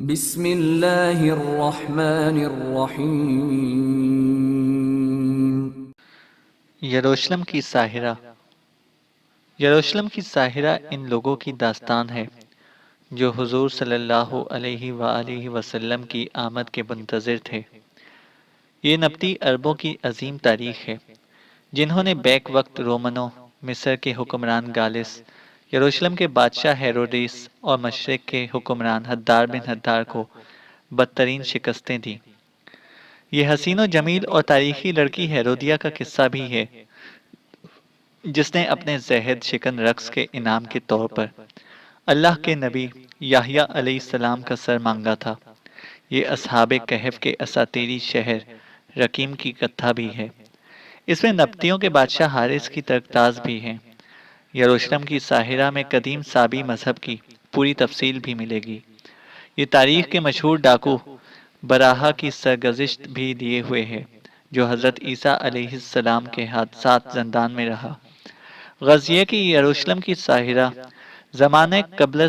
بسم اللہ الرحمن الرحیم۔ یروشلم کی ساحرہ۔ یروشلم کی ساحرہ ان لوگوں کی داستان ہے جو حضور صلی اللہ علیہ وآلہ وسلم کی آمد کے منتظر تھے۔ یہ نبطی عربوں کی عظیم تاریخ ہے جنہوں نے بیک وقت رومنوں، مصر کے حکمران گالس، یروشلم کے بادشاہ ہیروڈیس اور مشرق کے حکمران حدار بن حدار کو بدترین شکستیں دیں۔ یہ حسین و جمیل اور تاریخی لڑکی ہیرودیہ کا قصہ بھی ہے جس نے اپنے زہد شکن رقص کے انعام کے طور پر اللہ کے نبی یحییٰ علیہ السلام کا سر مانگا تھا۔ یہ اصحاب کہف کے اساطیری شہر رقیم کی کتھا بھی ہے۔ اس میں نبطیوں کے بادشاہ حارث کی ترکتاز بھی ہے۔ یروشلم کی ساحرہ میں قدیم سابی مذہب کی پوری تفصیل بھی ملے گی۔ یہ تاریخ کے مشہور ڈاکو براہا کی سرگزشت بھی دیے ہوئے ہے جو حضرت عیسیٰ علیہ السلام کے حادثات زندان میں رہا۔ غزیہ کی یروشلم کی ساحرہ زمانہ قبل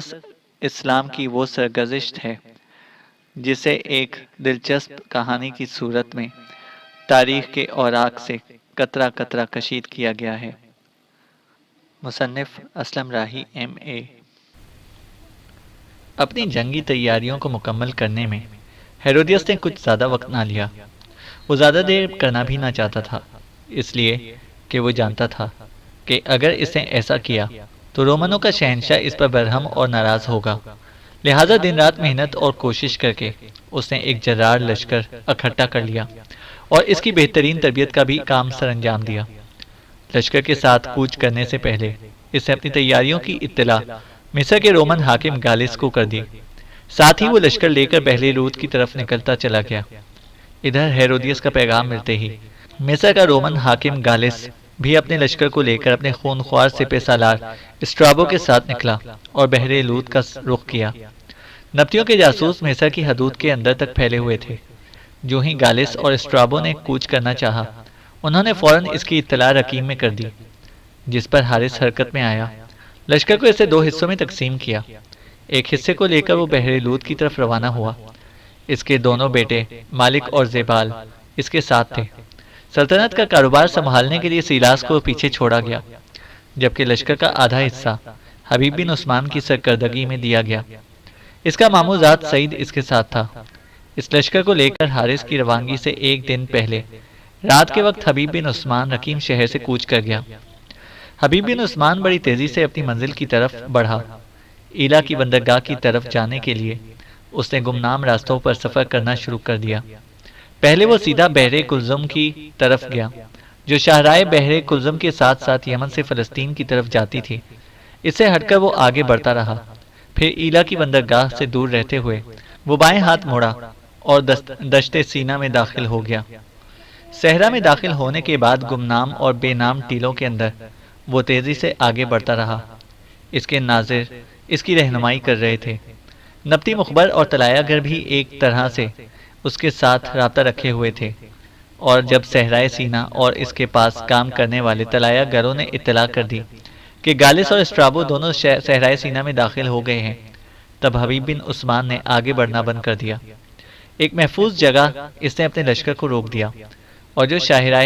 اسلام کی وہ سرگزشت ہے جسے ایک دلچسپ کہانی کی صورت میں تاریخ کے اوراق سے قطرہ قطرہ کشید کیا گیا ہے۔ مصنف اسلم راہی M.A۔ اپنی جنگی تیاریوں کو مکمل کرنے میں ہیرودیس نے کچھ زیادہ وقت نہ لیا۔ وہ زیادہ دیر کرنا بھی نہ چاہتا تھا، اس لیے کہ وہ جانتا تھا کہ اگر اس نے ایسا کیا تو رومنوں کا شہنشاہ اس پر برہم اور ناراض ہوگا۔ لہذا دن رات محنت اور کوشش کر کے اس نے ایک جرار لشکر اکٹھا کر لیا اور اس کی بہترین تربیت کا بھی کام سر انجام دیا۔ لشکر کے ساتھ کوچ کرنے سے پہلے اس نے اپنی تیاریوں کی اطلاع مصر کے رومن حاکم گالس کو کر دی۔ ساتھ ہی وہ لشکر لے کر بحر لوط کی طرف نکلتا چلا گیا۔ ادھر ہیرودیس کا پیغام ملتے ہی مصر کا رومن حاکم گالس بھی اپنے لشکر کو لے کر اپنے خونخوار سپہ سالار اسٹرابو کے ساتھ نکلا اور بحر لوط کا رخ کیا۔ نبطیوں کے جاسوس مصر کی حدود کے اندر تک پھیلے ہوئے تھے۔ جو ہی گالس اور اسٹرابو نے کوچ کرنا چاہا انہوں نے فوراً اس کی اطلاع رقیم میں کر دی، جس پر حارث حرکت میں آیا۔ لشکر کو اسے دو حصوں میں تقسیم کیا۔ ایک حصے کو لے کر وہ بحر لوط کی طرف روانہ ہوا۔ اس کے دونوں بیٹے مالک اور زیبال اس کے ساتھ تھے۔ سلطنت کا کاروبار سنبھالنے کے لیے سیلاس کو پیچھے چھوڑا گیا، جبکہ لشکر کا آدھا حصہ حبیب بن عثمان کی سرکردگی میں دیا گیا۔ اس کا ماموں ذات سعید اس کے ساتھ تھا۔ اس لشکر کو لے کر حارث کی روانگی سے ایک دن پہلے رات کے وقت حبیب بن عثمان رقیم شہر سے کوچ کر گیا۔ حبیب بن عثمان بڑی تیزی سے اپنی منزل کی طرف بڑھا۔ ایلا کی بندرگاہ کی طرف جانے کے لیے اس نے گمنام راستوں پر سفر کرنا شروع کر دیا۔ پہلے وہ سیدھا بحر کلزم کی طرف گیا جو شاہراہ بحر کلزم کے ساتھ ساتھ یمن سے فلسطین کی طرف جاتی تھی۔ اس سے ہٹ کر وہ آگے بڑھتا رہا، پھر ایلا کی بندرگاہ سے دور رہتے ہوئے وہ بائیں ہاتھ موڑا اور دشت سینا میں داخل ہو گیا۔ صحرا میں داخل ہونے کے بعد گمنام اور بے نام ٹیلوں کے اندر وہ تیزی سے آگے بڑھتا رہا۔ اس کے ناظر اس کی رہنمائی کر رہے تھے۔ نبطی مخبر اور طلایہ گر بھی ایک طرح سے اس کے ساتھ رابطہ رکھے ہوئے تھے، اور جب صحرائے سینا اور اس کے پاس کام کرنے والے طلایہ گروں نے اطلاع کر دی کہ گالس اور اسٹرابو دونوں صحرائے سینا میں داخل ہو گئے ہیں، تب حبیب بن عثمان نے آگے بڑھنا بند کر دیا۔ ایک محفوظ جگہ اس نے اپنے لشکر کو روک دیا اور جو شاہراہ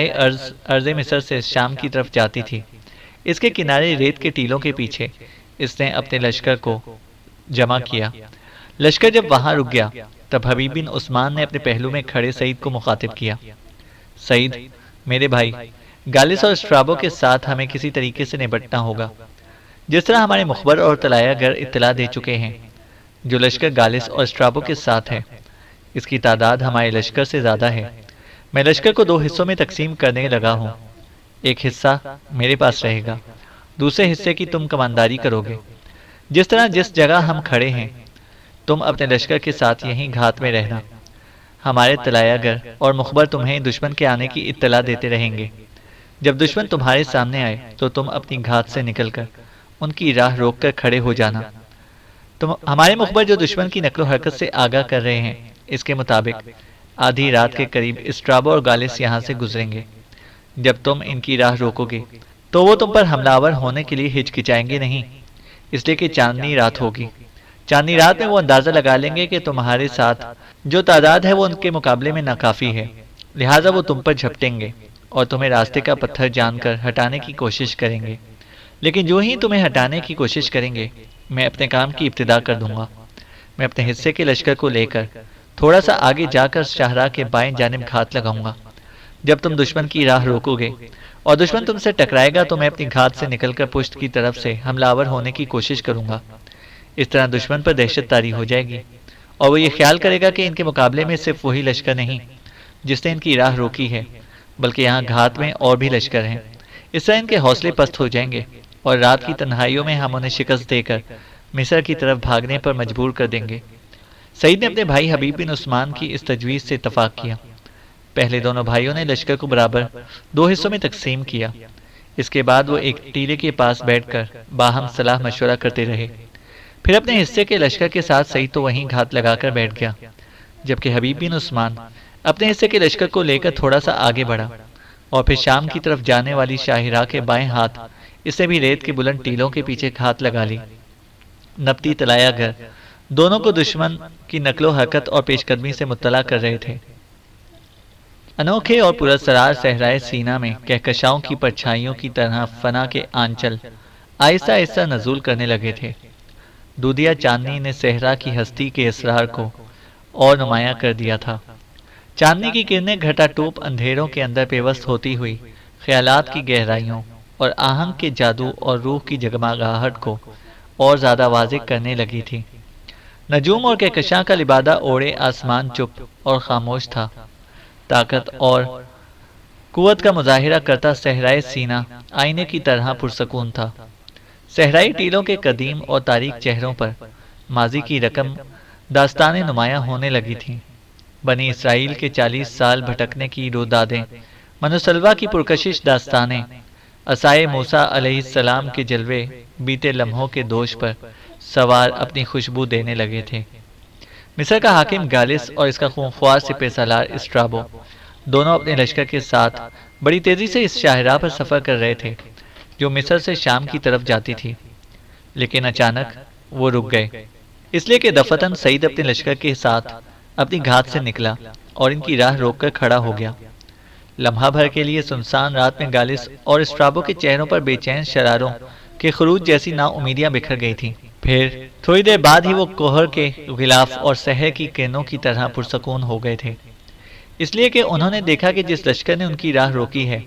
ارض مصر سے شام کی طرف جاتی تھی، اس کے کنارے ریت کے ٹیلوں کے پیچھے اس نے اپنے لشکر کو جمع کیا۔ لشکر جب وہاں رک گیا تب حبیب بن عثمان نے اپنے پہلو میں کھڑے سعید کو مخاطب کیا۔ سعید، میرے بھائی، گالس اور اسٹرابو کے ساتھ ہمیں کسی طریقے سے نپٹنا ہوگا۔ جس طرح ہمارے مخبر اور طلایہ گر اطلاع دے چکے ہیں، جو لشکر گالس اور اسٹرابو کے ساتھ ہے اس کی تعداد ہمارے لشکر سے زیادہ ہے۔ میں لشکر کو دو حصوں میں تقسیم کرنے لگا ہوں۔ ایک حصہ میرے پاس رہے گا، دوسرے حصے کی تم کمانداری کرو گے۔ جس طرح جس جگہ ہم کھڑے ہیں تم اپنے لشکر کے ساتھ یہیں گھات میں رہنا۔ ہمارے طلایہ گر اور مخبر تمہیں دشمن کے آنے کی اطلاع دیتے رہیں گے۔ جب دشمن تمہارے سامنے آئے تو تم اپنی گھات سے نکل کر ان کی راہ روک کر کھڑے ہو جانا۔ ہمارے مخبر جو دشمن کی نقل و حرکت سے آگاہ کر رہے ہیں، اس کے مطابق آدھی رات کے قریب اسٹرابو اور گالس یہاں سے گزریں گے۔ جب تم ان کی راہ روکو گے تو وہ تم پر حملہ آور ہونے کے لیے ہچکچائیں گے نہیں، اس لیے کہ چاندنی رات ہوگی۔ چاندنی رات میں وہ اندازہ لگا لیں گے کہ تمہارے ساتھ جو تعداد ہے وہ ان کے مقابلے میں ناکافی ہے، لہٰذا وہ تم پر جھپٹیں گے اور تمہیں راستے کا پتھر جان کر ہٹانے کی کوشش کریں گے۔ لیکن جو ہی تمہیں ہٹانے کی کوشش کریں گے، میں اپنے کام کی ابتدا کر دوں گا۔ میں اپنے حصے کے لشکر کو لے کر تھوڑا سا آگے جا کر شاہراہ کے بائیں جانب گھات لگاؤں گا۔ جب تم دشمن کی راہ روکو گے اور دشمن تم سے ٹکرائے گا تو میں اپنی گھات سے نکل کر پشت کی طرف سے حملہ آور ہونے کی کوشش کروں گا۔ اس طرح دشمن پر دہشت طاری ہو جائے گی اور وہ یہ خیال کرے گا کہ ان کے مقابلے میں صرف وہی لشکر نہیں جس نے ان کی راہ روکی ہے، بلکہ یہاں گھات میں اور بھی لشکر ہیں۔ اس طرح ان کے حوصلے پست ہو جائیں گے اور رات کی تنہائیوں میں ہم انہیں شکست دے کر مصر کی طرف بھاگنے پر مجبور کر دیں گے۔ سعید نے اپنے بھائی حبیب بن عثمان کی اس تجویز سے اتفاق کیا۔ پہلے دونوں بھائیوں نے لشکر کو برابر 2 حصوں میں تقسیم کیا۔ اس کے بعد وہ ایک ٹیلے کے پاس بیٹھ کر باہم صلاح مشورہ کرتے رہے۔ پھر اپنے حصے کے لشکر کے ساتھ سعید تو وہیں گھات لگا کر بیٹھ گیا، جبکہ حبیب بن عثمان اپنے حصے کے لشکر کو لے کر تھوڑا سا آگے بڑھا اور پھر شام کی طرف جانے والی شاہراہ کے بائیں ہاتھ اسے بھی ریت کے بلند ٹیلوں کے پیچھے گھات لگا لی۔ نبطی طلایہ گر دونوں کو دشمن کی نقل و حرکت اور پیش قدمی سے مطلع کر رہے تھے۔ انوکھے اور پراسرار صحرائے سینا میں کہکشاؤں کی پرچھائیوں کی طرح فنا کے آنچل آہستہ آہستہ نزول کرنے لگے تھے۔ دودھیا چاندنی نے صحرا کی ہستی کے اسرار کو اور نمایاں کر دیا تھا۔ چاندنی کی کرنیں گھٹا ٹوپ اندھیروں کے اندر پیوست ہوتی ہوئی خیالات کی گہرائیوں اور آہنگ کے جادو اور روح کی جگمگاہٹ کو اور زیادہ واضح کرنے لگی تھی۔ نجوم اور کہکشاں کا لبادہ اوڑے آسمان چپ اور خاموش تھا۔ طاقت اور قوت کا مظاہرہ کرتا صحرائے سینا آئینے کی طرح پرسکون تھا۔ صحرائی ٹیلوں کے قدیم اور تاریک چہروں پر ماضی کی رقم داستانیں نمایاں ہونے لگی تھیں۔ بنی اسرائیل کے 40 سال بھٹکنے کی رودادیں، منوسلوا کی پرکشش داستانیں، عصائے موسیٰ علیہ السلام کے جلوے بیتے لمحوں کے دوش پر سوار اپنی خوشبو دینے لگے تھے۔ مصر کا حاکم گالس اور اس کا خونخوار سپہ سالار اسٹرابو دونوں اپنے لشکر کے ساتھ بڑی تیزی سے اس شاہراہ پر سفر کر رہے تھے جو مصر سے شام کی طرف جاتی تھی، لیکن اچانک وہ رک گئے، اس لیے کہ دفتن سعید اپنے لشکر کے ساتھ اپنی گھات سے نکلا اور ان کی راہ روک کر کھڑا ہو گیا۔ لمحہ بھر کے لیے سنسان رات میں گالس اور اسٹرابو کے چہروں پر بے چین شراروں کے خروج جیسی نا امیدیاں بکھر گئی تھیں۔ پھر تھوڑی دیر بعد ہی وہ کوہر کے غلاف اور سحر کی کرنوں کی طرح پرسکون ہو گئے تھے، اس لیے کہ انہوں نے دیکھا کہ جس لشکر نے ان کی راہ روکی ہے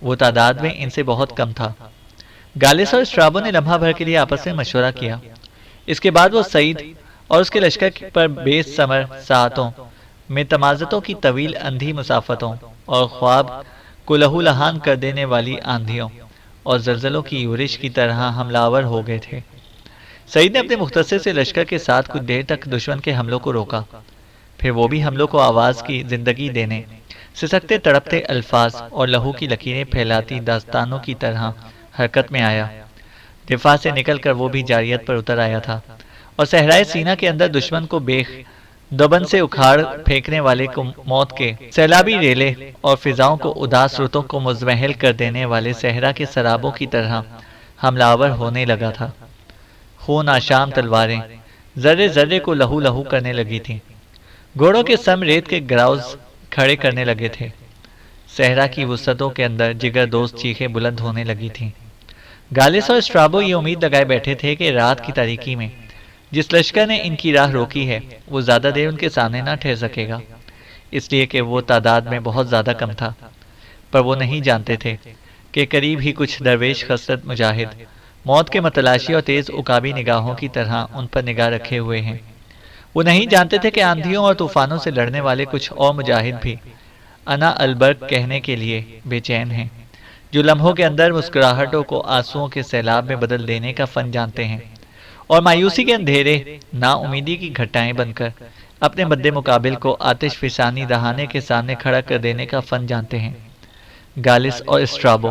وہ تعداد میں ان سے بہت کم تھا۔ گالس اور اسٹرابو نے لمحہ بھر کے لیے آپس میں مشورہ کیا۔ اس کے بعد وہ سعید اور اس کے لشکر پر بے ثمر ساعتوں میں تمازتوں کی طویل اندھی مسافتوں اور خواب کو لہو لہان کر دینے والی آندھیوں اور زلزلوں کی یورش کی طرح حملہ آور ہو گئے تھے۔ سعید نے اپنے مختصر سے لشکر کے ساتھ کچھ دیر تک دشمن کے حملوں کو روکا، پھر وہ بھی حملوں کو آواز کی زندگی دینے، سسکتے تڑپتے الفاظ اور لہو کی لکیریں پھیلاتی داستانوں کی طرح حرکت میں آیا۔ دفاع سے نکل کر وہ بھی جاریت پر اتر آیا تھا اور صحرائے سینا کے اندر دشمن کو بیخ دبن سے اکھاڑ پھینکنے والے کو موت کے سیلابی ریلے اور فضاؤں کو اداس رتوں کو مزمحل کر دینے والے صحرا کے سرابوں کی طرح حملہ آور ہونے لگا تھا۔ خون آشام تلواریں ذرے ذرے کو لہو لہو کرنے لگی تھیں۔ گھوڑوں کے سم ریت کے گراؤز کھڑے کرنے لگے تھے۔ صحرا کی وسعتوں کے اندر جگر دوست چیخیں بلند ہونے لگی تھیں۔ گالس اور اسٹرابو یہ امید لگائے بیٹھے تھے کہ رات کی تاریکی میں جس لشکر نے ان کی راہ روکی ہے وہ زیادہ دیر ان کے سامنے نہ ٹھہر سکے گا، اس لیے کہ وہ تعداد میں بہت زیادہ کم تھا۔ پر وہ نہیں جانتے تھے کہ قریب ہی کچھ درویش خسرت مجاہد موت کے متلاشی اور تیز عقابی نگاہوں کی طرح ان پر نگاہ رکھے ہوئے ہیں۔ وہ نہیں جانتے تھے کہ آندھیوں اور طوفانوں سے لڑنے والے کچھ اور مجاہد بھی انا البرق کہنے کے لیے بے چین ہیں، جو لمحوں کے اندر مسکراہٹوں کو آنسوؤں کے سیلاب میں بدل دینے کا فن جانتے ہیں اور مایوسی کے اندھیرے نا امیدی کی گھٹائیں بن کر اپنے مد مقابل کو آتش فشانی دہانے کے سامنے کھڑا کر دینے کا فن جانتے ہیں۔ گالس اور اسٹرابو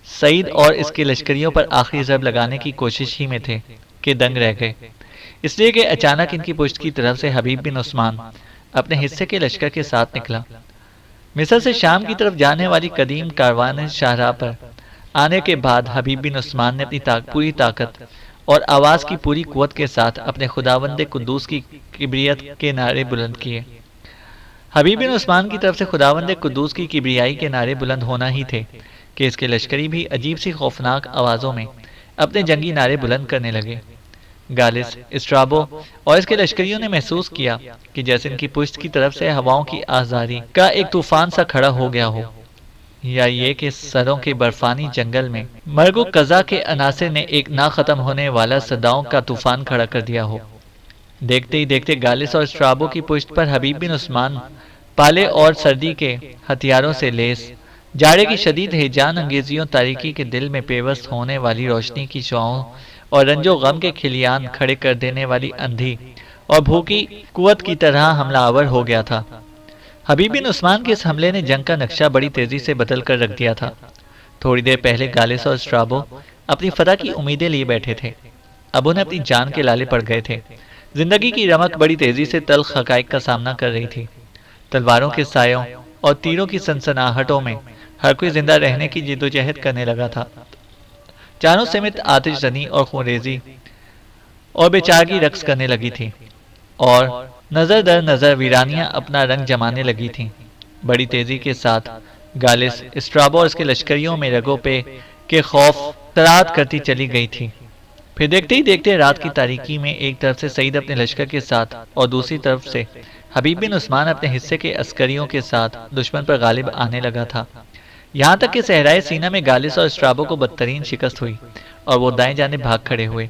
سعید اور اس کے لشکریوں پر آخری ضرب لگانے کی کوشش ہی میں تھے کہ دنگ رہ گئے، اس لیے کہ اچانک ان کی پشت کی طرف سے حبیب بن عثمان اپنے حصے کے لشکر کے ساتھ نکلا۔ مصر سے شام کی طرف جانے والی قدیم کاروان شاہراہ پر آنے کے بعد حبیب بن عثمان نے اپنی پوری طاقت اور آواز کی پوری قوت کے ساتھ اپنے خداوند قدوس کی کبریت کے نعرے بلند کیے۔ حبیب بن عثمان کی طرف سے خداوند قدوس کی کبریائی کے نعرے بلند ہونا ہی تھے کہ اس کے لشکری بھی عجیب سی خوفناک آوازوں میں اپنے جنگی نعرے بلند کرنے لگے۔ گالس، اسٹرابو اور اس کے لشکریوں نے محسوس کیا کہ جیسے ان کی پشت کی طرف سے ہواؤں کی آزاری کا ایک طوفان سا کھڑا ہو گیا ہو، یا یہ کہ سروں کے برفانی جنگل میں مرگ و قضا کے عناصر نے ایک نہ ختم ہونے والا صداؤں کا طوفان کھڑا کر دیا ہو۔ دیکھتے ہی دیکھتے گالس اور اسٹرابو کی پشت پر حبیب بن عثمان پالے اور سردی کے ہتھیاروں سے لیس، جاڑے کی شدید ہیجان انگیزیوں، تاریکی کے دل میں پیوست ہونے والی روشنی کی شعاعوں اور رنج و غم کے کھلیان کھڑے کر دینے والی اندھی اور بھوکی قوت کی طرح حملہ آور ہو گیا تھا۔ حبیب بن عثمان کے اس حملے نے جنگ کا نقشہ بڑی تیزی سے بدل کر رکھ دیا تھا۔ تھوڑی دیر پہلے گالس اور اسٹرابو اپنی فتح کی امیدیں لیے بیٹھے تھے، اب انہیں اپنی جان کے لالے پڑ گئے تھے۔ زندگی کی رمق بڑی تیزی سے تلخ حقائق کا سامنا کر رہی تھی۔ تلواروں کے سایوں اور تیروں کی سنسناہٹوں میں ہر کوئی زندہ رہنے کی جدوجہد کرنے لگا تھا۔ چاروں سمت آتش زنی اور خونریزی اور بے چارگی رقص کرنے لگی تھی، اور نظر در نظر ویرانیاں اپنا رنگ جمانے لگی تھیں۔ بڑی تیزی کے ساتھ گالس، اسٹرابو اور اس کے لشکریوں میں رگوں پہ کے خوف ترات کرتی چلی گئی تھی۔ پھر دیکھتے ہی دیکھتے رات کی تاریکی میں ایک طرف سے سعید اپنے لشکر کے ساتھ اور دوسری طرف سے حبیب بن عثمان اپنے حصے کے عسکریوں کے ساتھ دشمن پر غالب آنے لگا تھا، یہاں تک کہ صحرائے سینہ میں گالس اور اسٹرابو کو بدترین شکست ہوئی اور وہ دائیں جانب بھاگ کھڑے ہوئے۔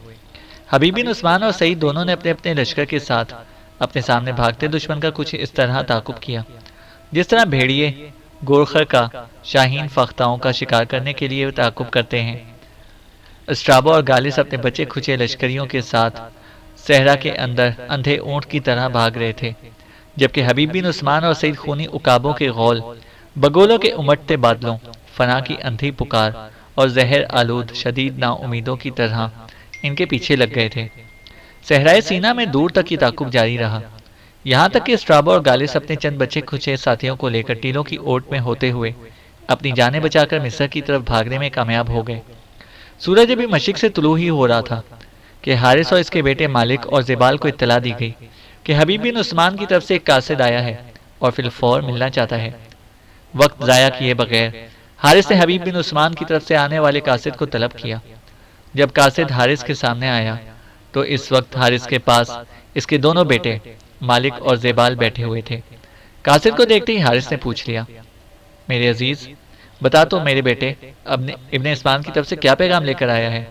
حبیب بن عثمان اور سعید دونوں نے اپنے اپنے لشکر کے ساتھ اپنے سامنے بھاگتے دشمن کا کچھ اس طرح تعاقب کیا جس طرح بھیڑیے گورخر کا شاہین فختاؤں کا شکار کرنے کے لیے تعاقب کرتے ہیں۔ اسٹرابو اور گالس اپنے بچے کھچے لشکریوں کے ساتھ صحرا کے اندر اندھے اونٹ کی طرح بھاگ رہے تھے، جبکہ حبیب بن عثمان اور سعید خونی عقابوں کے غول، بگولوں کے امٹتے بادلوں، فنا کی اندھی پکار اور زہر آلود شدید نا امیدوں کی طرح ان کے پیچھے لگ گئے تھے۔ صحرائے سینہ میں دور تک یہ تعاقب جاری رہا، یہاں تک کہ اسٹرابو اور گالس اپنے چند بچے کھچے ساتھیوں کو لے کر ٹیلوں کی اوٹ میں ہوتے ہوئے اپنی جانیں بچا کر مصر کی طرف بھاگنے میں کامیاب ہو گئے۔ سورج ابھی مشرق سے طلوع ہی ہو رہا تھا کہ حارث اور اس کے بیٹے مالک اور زبال کو اطلاع دی گئی کہ حبیب بن عثمان کی طرف سے ایک قاصد آیا ہے اور فی الفور ملنا چاہتا ہے۔ وقت ضائع کیے بغیر حارث نے حبیب بن عثمان کی طرف سے آنے والے قاصد کو طلب کیا۔ جب قاصد حارث کے سامنے آیا تو اس وقت حارث کے پاس اس کے دونوں بیٹے مالک اور زبال بیٹھے ہوئے تھے۔ قاصد کو دیکھتے ہی حارث نے پوچھ لیا، میرے عزیز بتا تو میرے بیٹے ابن عثمان کی طرف سے کیا پیغام لے کر آیا ہے؟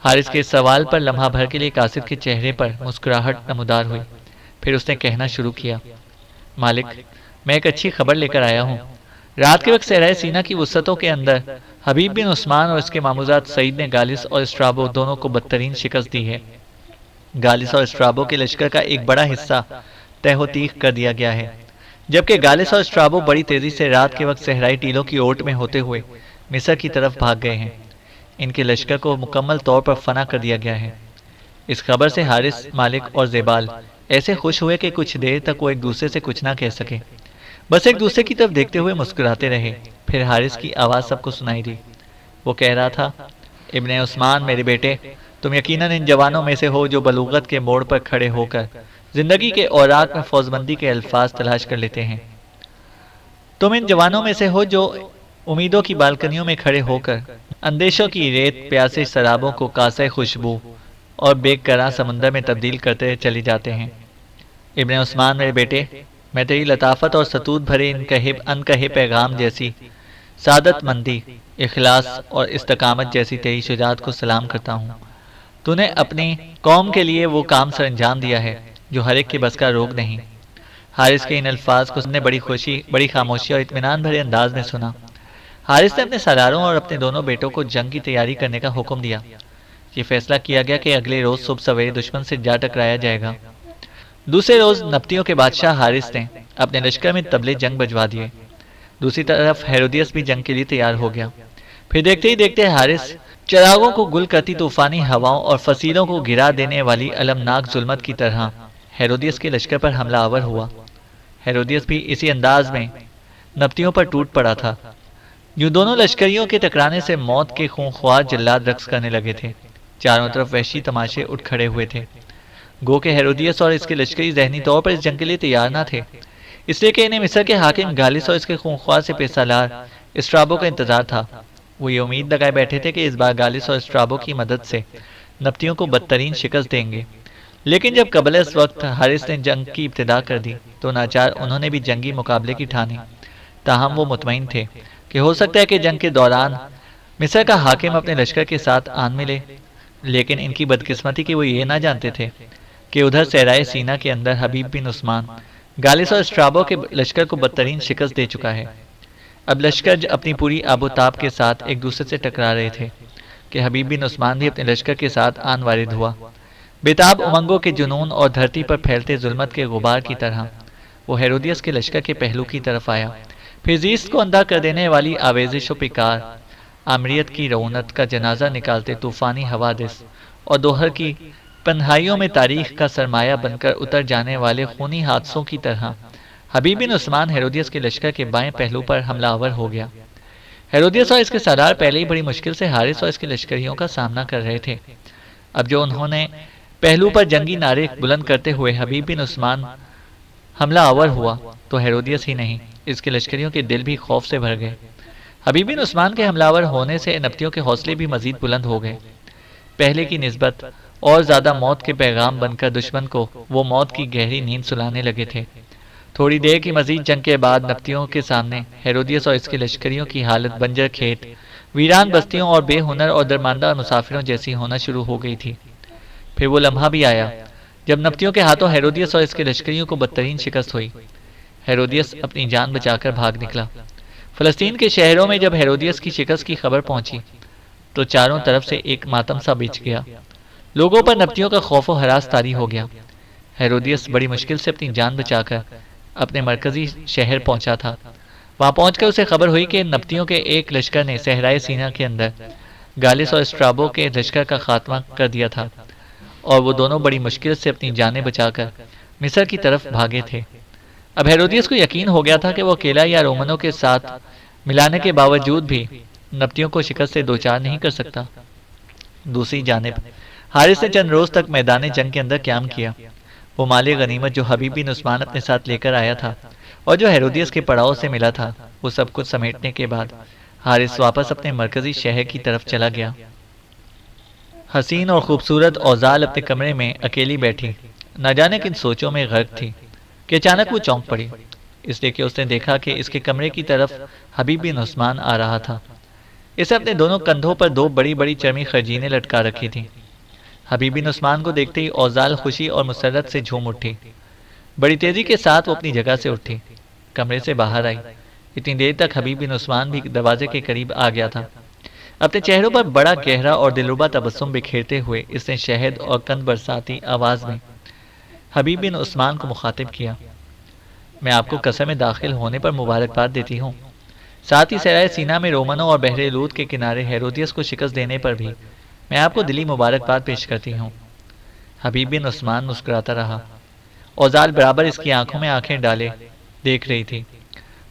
حارث کے سوال پر لمحہ بھر کے لیے قاصد کے چہرے پر مسکراہٹ نمودار ہوئی، پھر اس نے کہنا شروع کیا، مالک میں ایک اچھی خبر لے کر آیا ہوں۔ رات کے وقت صحرائے سینہ کی وسعتوں کے اندر حبیب بن عثمان اور اس کے ماموزاد سعید نے گالس اور اسٹرابو دونوں کو بدترین شکست دی ہے۔ گالس اور اسٹرابو کے لشکر کا ایک بڑا حصہ تہ و تیغ کر دیا گیا ہے، جبکہ گالس اور اسٹرابو بڑی تیزی سے رات کے وقت صحرائی ٹیلوں کی اوٹ میں ہوتے ہوئے مصر کی طرف بھاگ گئے ہیں۔ ان کے لشکر کو مکمل طور پر فنا کر دیا گیا ہے۔ اس خبر سے حارث، مالک اور زبال ایسے خوش ہوئے کہ کچھ دیر تک وہ ایک دوسرے سے کچھ نہ کہہ سکے، بس ایک دوسرے کی طرف دیکھتے ہوئے مسکراتے رہے۔ پھر حارث کی آواز سب کو سنائی دی، وہ کہہ رہا تھا، ابن عثمان میرے بیٹے، تم یقیناً ان جوانوں میں سے ہو جو بلوغت کے موڑ پر کھڑے ہو کر زندگی کے اوراق میں فوزمندی کے الفاظ تلاش کر لیتے ہیں۔ تم ان جوانوں میں سے ہو جو امیدوں کی بالکنیوں میں کھڑے ہو کر اندیشوں کی ریت پیاسے سرابوں کو کاسے خوشبو اور بے قرار سمندر میں تبدیل کرتے چلے جاتے ہیں۔ ابن عثمان میرے بیٹے، میں تیری لطافت اور ستوت بھرے انکہے پیغام جیسی سعادت مندی، اخلاص اور استقامت جیسی تیری شجاعت کو سلام کرتا ہوں۔ تو نے اپنی قوم کے لیے وہ کام سر انجام دیا ہے جو ہر ایک کے بس کا روگ نہیں۔ حارث کے ان الفاظ کو سب نے بڑی خاموشی اور اطمینان بھرے انداز میں سنا۔ حارث نے اپنے سالاروں اور اپنے دونوں بیٹوں کو جنگ کی تیاری کرنے کا حکم دیا۔ یہ فیصلہ کیا گیا کہ اگلے روز صبح سویرے دشمن سے جا ٹکرایا جائے گا۔ دوسرے روز نبطیوں کے بادشاہ حارث نے اپنے لشکر میں طبلے جنگ بجوا دیے۔ دوسری طرف ہیرودیس بھی جنگ کے لیے تیار ہو گیا۔ پھر دیکھتے ہی دیکھتے حارث چراغوں کو گل کرتی طوفانی ہواؤں اور فصیلوں کو گرا دینے والی المناک ظلمت کی طرح ہیرودیس کے لشکر پر حملہ آور ہوا۔ ہیرودیس بھی اسی انداز میں نبطیوں پر ٹوٹ پڑا تھا۔ یوں دونوں لشکریوں کے ٹکرانے سے موت کے خونخوار جلاد رقص کرنے لگے تھے۔ چاروں طرف وحشی تماشے اٹھ کھڑے ہوئے تھے۔ گو کہ ہیرودیس اور اس کے لشکری ذہنی طور پر اس جنگ کے لیے تیار نہ تھے، اس لیے کہ انہیں مصر کے حاکم گالس اور اس کے خونخوار سپہ سالار اسٹرابو کا انتظار تھا۔ وہ یہ امید لگائے بیٹھے تھے کہ اس بار گالس اور اسٹرابو کی مدد سے نبطیوں کو بدترین شکست دیں گے، لیکن جب قبل اس وقت حارث نے جنگ کی ابتدا کر دی تو ناچار انہوں نے بھی جنگی مقابلے کی ٹھانی۔ تاہم وہ مطمئن تھے کہ ہو سکتا ہے کہ جنگ کے دوران مصر کا حاکم اپنے لشکر کے ساتھ آن ملے، لیکن ان کی بدقسمتی کہ وہ یہ نہ جانتے تھے کہ ادھر صحرائے سینا کے اندر حبیب بن عثمان گالس اور اسٹرابو کے لشکر کو بدترین شکست دے چکا ہے۔ اب لشکر اپنی پوری آب و تاب کے ساتھ ایک دوسرے سے ٹکرا رہے تھے کہ حبیب بن عثمان بھی اپنے لشکر کے ساتھ آن وارد ہوا۔ بیتاب امنگوں کے جنون اور دھرتی پر پھیلتے ظلمت کے غبار کی طرح وہ ہیرودیس کے لشکر کے پہلو کی طرف آیا، پھر زیست کو اندھا کر دینے والی آویزش و پکار، آمریت کی رونت کا جنازہ نکالتے طوفانی حوادث اور دوہر کی پنہائیوں میں تاریخ کا سرمایہ بن کر اتر جانے والے خونی حادثوں کی طرح حبیب بن عثمان ہیرودیس کے لشکر کے بائیں پہلو پر حملہ آور ہو گیا۔ ہیرودیس اور اس کے سردار پہلے ہی بڑی مشکل سے حارث اور اس کے لشکریوں کا سامنا کر رہے تھے۔ اب جو انہوں نے پہلو پر جنگی نعرے بلند کرتے ہوئے حبیب بن عثمان حملہ آور ہوا تو ہیرودیس ہی نہیں، اس کے لشکریوں کے دل بھی خوف سے بھر گئے۔ حبیب بن عثمان کے حملہ آور ہونے سے نبطیوں کے حوصلے بھی مزید بلند ہو گئے۔ پہلے کی نسبت اور زیادہ موت کے پیغام بن کر دشمن کو وہ موت کی گہری نیند سلانے لگے تھے۔ تھوڑی دیر کی مزید جنگ کے بعد نبطیوں کے سامنے ہیرودیس اور اس کے لشکریوں کی حالت بنجر کھیت، ویران بستیوں اور بے ہنر اور درماندہ مسافروں جیسی ہونا شروع ہو گئی تھی۔ پھر وہ لمحہ بھی آیا جب نبطیوں کے ہاتھوں ہیرودیس اور اس کے لشکریوں کو بدترین شکست ہوئی۔ ہیرودیس اپنی جان بچا کر بھاگ نکلا۔ فلسطین کے شہروں میں جب ہیرودیس کی شکست کی خبر پہنچی تو چاروں طرف سے ایک ماتم سا بچ گیا۔ لوگوں پر نبطیوں کا خوف و ہراس طاری ہو گیا۔ ہیرودیس بڑی مشکل سے اپنی جان بچا کر اپنے مرکزی شہر پہنچا تھا۔ وہاں پہنچ کر اسے خبر ہوئی کہ نبطیوں کے ایک لشکر نے صحرائے سینا کے اندر گالس اور اسٹرابو کے لشکر کا خاتمہ کر دیا تھا اور وہ دونوں بڑی مشکل سے اپنی جانیں بچا کر مصر کی طرف بھاگے تھے۔ اب ہیرودیس کو یقین ہو گیا تھا کہ وہ اکیلا یا رومنوں کے ساتھ ملانے کے باوجود بھی نبطیوں کو شکست سے دوچار نہیں کر سکتا۔ دوسری جانب حارث نے چند روز تک میدان جنگ کے اندر قیام کیا۔ وہ مال غنیمت جو حبیب بن عثمان اپنے ساتھ لے کر آیا تھا اور جو ہیرودیس کے پڑاؤ سے ملا تھا، وہ سب کچھ سمیٹنے کے بعد حارث واپس اپنے مرکزی شہر کی طرف چلا گیا۔ حسین اور خوبصورت اوزال اپنے کمرے میں اکیلی بیٹھی نہ جانے کن سوچوں میں غرق تھی کہ اچانک وہ چونک پڑی، اس لیے کہ اس نے دیکھا کہ اس کے کمرے کی طرف حبیب بن عثمان آ رہا تھا۔ اسے اپنے دونوں کندھوں پر دو بڑی بڑی چرمی خرجینیں لٹکا رکھی تھیں۔ حبیب بن عثمان کو دیکھتے ہی اوزال خوشی اور مسرت سے جھوم اٹھی۔ بڑی تیزی کے ساتھ وہ اپنی جگہ سے اٹھی، کمرے سے باہر آئی۔ اتنی دیر تک حبیب بن عثمان بھی دروازے کے قریب آ گیا تھا۔ اپنے چہروں پر بڑا گہرا اور دلربا تبسم بکھیرتے ہوئے اس نے شہد اور قند برساتی آواز میں حبیب بن عثمان کو مخاطب کیا، میں آپ کو قصر میں داخل ہونے پر مبارکباد دیتی ہوں، ساتھ ہی صحرائے سینا میں رومنوں اور بحر لوط کے کنارے ہیرودیس کو شکست دینے پر بھی میں آپ کو دلی مبارکباد پیش کرتی ہوں۔ حبیب بن عثمان مسکراتا رہا۔ اوزال برابر اس کی آنکھوں میں آنکھیں ڈالے دیکھ رہی تھی۔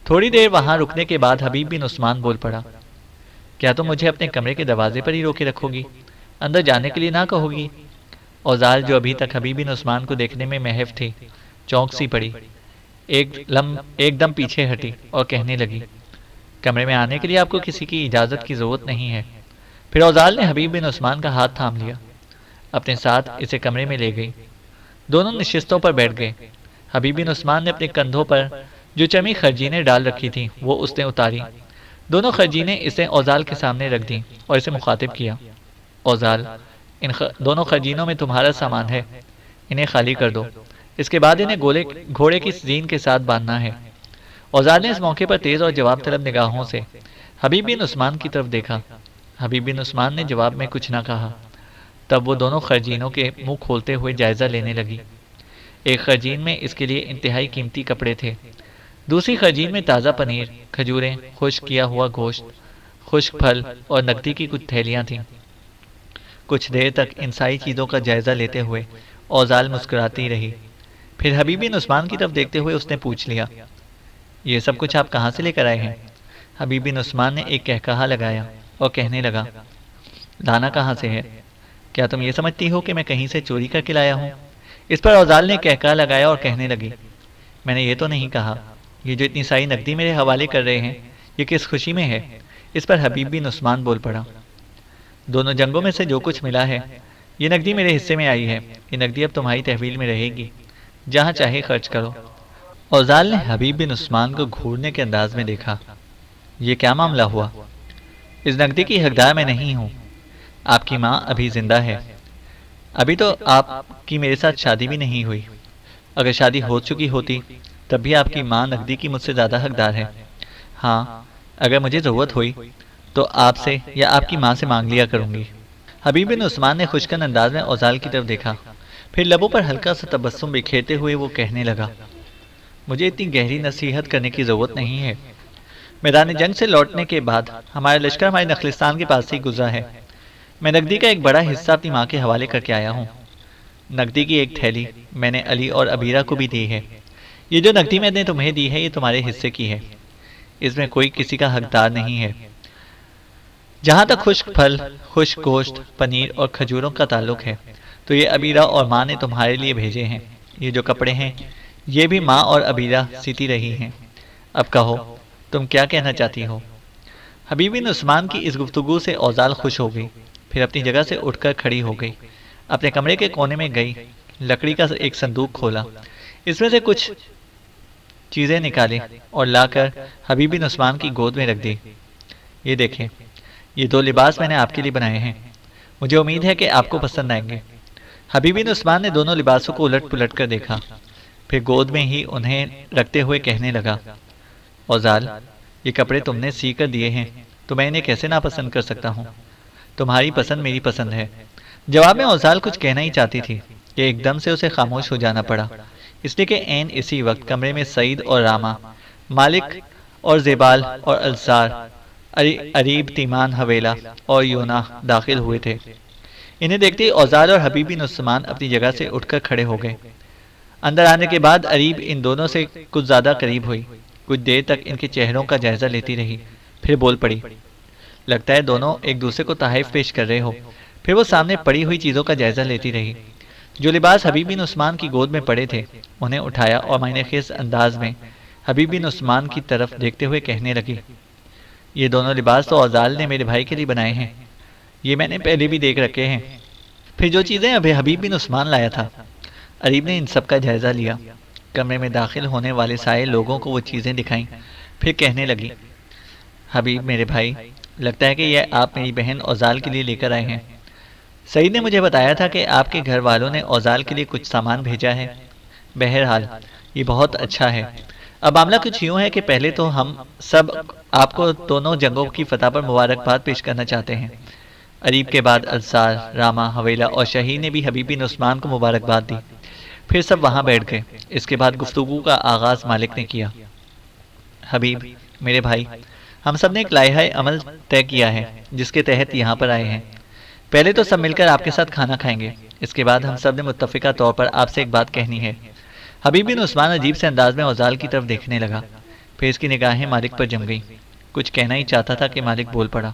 تھوڑی دیر وہاں رکنے کے بعد حبیب بن عثمان بول پڑا، کیا تم مجھے اپنے کمرے کے دروازے پر ہی روکے رکھو گی، اندر جانے کے لیے نہ کہو گی؟ اوزال جو ابھی تک حبیب بن عثمان کو دیکھنے میں محو تھی، چونک سی پڑی، ایک دم پیچھے ہٹی اور کہنے لگی، کمرے میں آنے کے لیے آپ کو کسی کی اجازت کی ضرورت نہیں ہے۔ پھر اوزال نے حبیب بن عثمان کا ہاتھ تھام لیا، اپنے ساتھ اسے کمرے میں لے گئی۔ دونوں نشستوں پر بیٹھ گئے۔ حبیب بن عثمان نے اپنے کندھوں پر جو چرمی خرجینیں ڈال رکھی تھیں وہ اس نے اتاری۔ دونوں خرجینیں اسے اوزال کے سامنے رکھ دیں اور اسے مخاطب کیا، اوزال، ان دونوں خرجینوں میں تمہارا سامان ہے، انہیں خالی کر دو، اس کے بعد انہیں گھوڑے کی زین کے ساتھ باندھنا ہے۔ اوزال نے اس موقع پر تیز اور جواب طلب نگاہوں سے حبیب بن عثمان کی طرف دیکھا۔ حبیب بن عثمان نے جواب میں کچھ نہ کہا۔ تب وہ دونوں خرجینوں کے منہ کھولتے ہوئے جائزہ لینے لگی۔ ایک خرجین میں اس کے لیے انتہائی قیمتی کپڑے تھے، دوسری خرجین میں تازہ پنیر، کھجوریں، خشک کیا ہوا گوشت، خشک پھل اور نقدی کی کچھ تھیلیاں تھیں۔ کچھ دیر تک ان ساری چیزوں کا جائزہ لیتے ہوئے اوزال مسکراتی رہی۔ پھر حبیب بن عثمان کی طرف دیکھتے ہوئے اس نے پوچھ لیا، یہ سب کچھ آپ کہاں سے لے کر آئے ہیں؟ حبیب بن عثمان نے ایک کہکہا لگایا اور کہنے لگا، لانا کہاں سے ہے؟ کیا تم یہ سمجھتی ہو کہ میں کہیں سے چوری کر کے لایا ہوں؟ اس پر اوزال نے کہکا لگایا اور کہنے لگی، میں نے یہ تو نہیں کہا، یہ جو اتنی ساری نقدی میرے حوالے کر رہے ہیں یہ کس خوشی میں ہے؟ اس پر حبیب بن عثمان بول پڑا، دونوں جنگوں میں سے جو کچھ ملا ہے یہ نقدی میرے حصے میں آئی ہے، یہ نقدی اب تمہاری تحویل میں رہے گی، جہاں چاہے خرچ کرو۔ اوزال نے حبیب بن عثمان کو گھورنے کے انداز میں دیکھا، یہ کیا معاملہ ہوا؟ اس نقدی کی حقدار میں نہیں ہوں، آپ کی ماں ابھی زندہ ہے، ابھی تو آپ کی میرے ساتھ شادی بھی نہیں ہوئی، اگر شادی ہو چکی ہوتی تب بھی آپ کی ماں نقدی کی مجھ سے زیادہ حقدار ہے، ہاں اگر مجھے ضرورت ہوئی تو آپ سے یا آپ کی ماں سے مانگ لیا کروں گی۔ حبیب بن عثمان نے خوشکن انداز میں اوزال کی طرف دیکھا، پھر لبوں پر ہلکا سا تبسم بکھیرتے ہوئے وہ کہنے لگا، مجھے اتنی گہری نصیحت کرنے کی ضرورت نہیں ہے، میدان جنگ سے لوٹنے کے بعد ہمارا لشکر ہمارے نخلستان کے پاس ہی گزرا ہے، میں نقدی کا ایک بڑا حصہ اپنی ماں کے حوالے کر کے آیا ہوں، نقدی کی ایک تھیلی میں نے علی اور عبیرہ کو بھی دی ہے، یہ جو نقدی میں نے تمہیں دی ہے یہ تمہارے حصے کی ہے، اس میں کوئی کسی کا حقدار نہیں ہے۔ جہاں تک خشک پھل، خشک گوشت، پنیر اور کھجوروں کا تعلق ہے تو یہ عبیرہ اور ماں نے تمہارے لیے بھیجے ہیں، یہ جو کپڑے ہیں یہ بھی ماں اور عبیرہ سیتی رہی ہیں، اب کہو تم کیا کہنا چاہتی ہو؟ حبیب بن عثمان کی اس گفتگو سے اوزال خوش ہو گئی، پھر اپنی جگہ سے اٹھ کر کھڑی ہو گئی، اپنے کمرے کے کونے میں گئی، لکڑی کا ایک صندوق کھولا، اس میں سے کچھ چیزیں نکالی اور لا کر حبیب بن عثمان کی گود میں رکھ دی، یہ دیکھیں یہ دو لباس میں نے آپ کے لیے بنائے ہیں، مجھے امید ہے کہ آپ کو پسند آئیں گے۔ حبیب بن عثمان نے دونوں لباسوں کو الٹ پلٹ کر دیکھا، پھر گود میں ہی انہیں رکھتے ہوئے کہنے لگا، اوزال یہ کپڑے تم نے سی کر دیے ہیں تو میں انہیں کیسے ناپسند کر سکتا ہوں؟ تمہاری پسند میری پسند ہے۔ جواب میں اوزال کچھ کہنا ہی چاہتی تھی کہ ایک دم سے اسے خاموش ہو جانا پڑا، اس لیے کہ عین اسی وقت کمرے میں سعید اور راما، مالک اور زیبال اور الزار، عریب، تیمان، حویلہ اور یونا داخل ہوئے تھے۔ انہیں دیکھتے ہی اوزال اور حبیب بن عثمان اپنی جگہ سے اٹھ کر کھڑے ہو گئے۔ اندر آنے کے بعد عریب ان دونوں سے کچھ زیادہ قریب ہوئی، کچھ دیر تک ان کے چہروں کا جائزہ لیتی رہی، پھر بول پڑی، لگتا ہے دونوں ایک دوسرے کو تحائف پیش کر رہے ہو۔ پھر وہ سامنے پڑی ہوئی چیزوں کا جائزہ لیتی رہی، جو لباس حبیب بن عثمان کی گود میں پڑے تھے انہیں اٹھایا اور معنی خیز انداز میں حبیب بن عثمان کی طرف دیکھتے ہوئے کہنے لگی، یہ دونوں لباس تو اوزال نے میرے بھائی کے لیے بنائے ہیں، یہ میں نے پہلے بھی دیکھ رکھے ہیں۔ پھر جو چیزیں ابھی حبیب بن عثمان لایا تھا، عریب نے ان سب کا جائزہ لیا، کمرے میں داخل ہونے والے سارے لوگوں کو وہ چیزیں دکھائیں، پھر کہنے لگی، حبیب میرے بھائی، لگتا ہے کہ یہ آپ میری بہن اوزال کے لیے لے کر آئے ہیں، سعید نے مجھے بتایا تھا کہ آپ کے گھر والوں نے اوزال کے لیے کچھ سامان بھیجا ہے، بہرحال یہ بہت اچھا ہے۔ اب معاملہ کچھ یوں ہے کہ پہلے تو ہم سب آپ کو دونوں جنگوں کی فتح پر مبارکباد پیش کرنا چاہتے ہیں۔ عریب کے بعد الزار، راما، حویلہ اور شہید نے بھی حبیب بن عثمان کو مبارکباد دی، پھر سب وہاں بیٹھ گئے۔ اس کے بعد گفتگو کا آغاز مالک نے کیا، حبیب میرے بھائی، ہم سب نے ایک لائحہ عمل طے کیا ہے جس کے تحت یہاں پر آئے ہیں۔ پہلے تو سب مل کر آپ کے ساتھ کھانا کھائیں گے، اس کے بعد ہم سب نے متفقہ طور پر آپ سے ایک بات کہنی ہے۔ حبیب بن عثمان عجیب سے انداز میں اوزال کی طرف دیکھنے لگا، پھر اس کی نگاہیں مالک پر جم گئیں، کچھ کہنا ہی چاہتا تھا کہ مالک بول پڑا،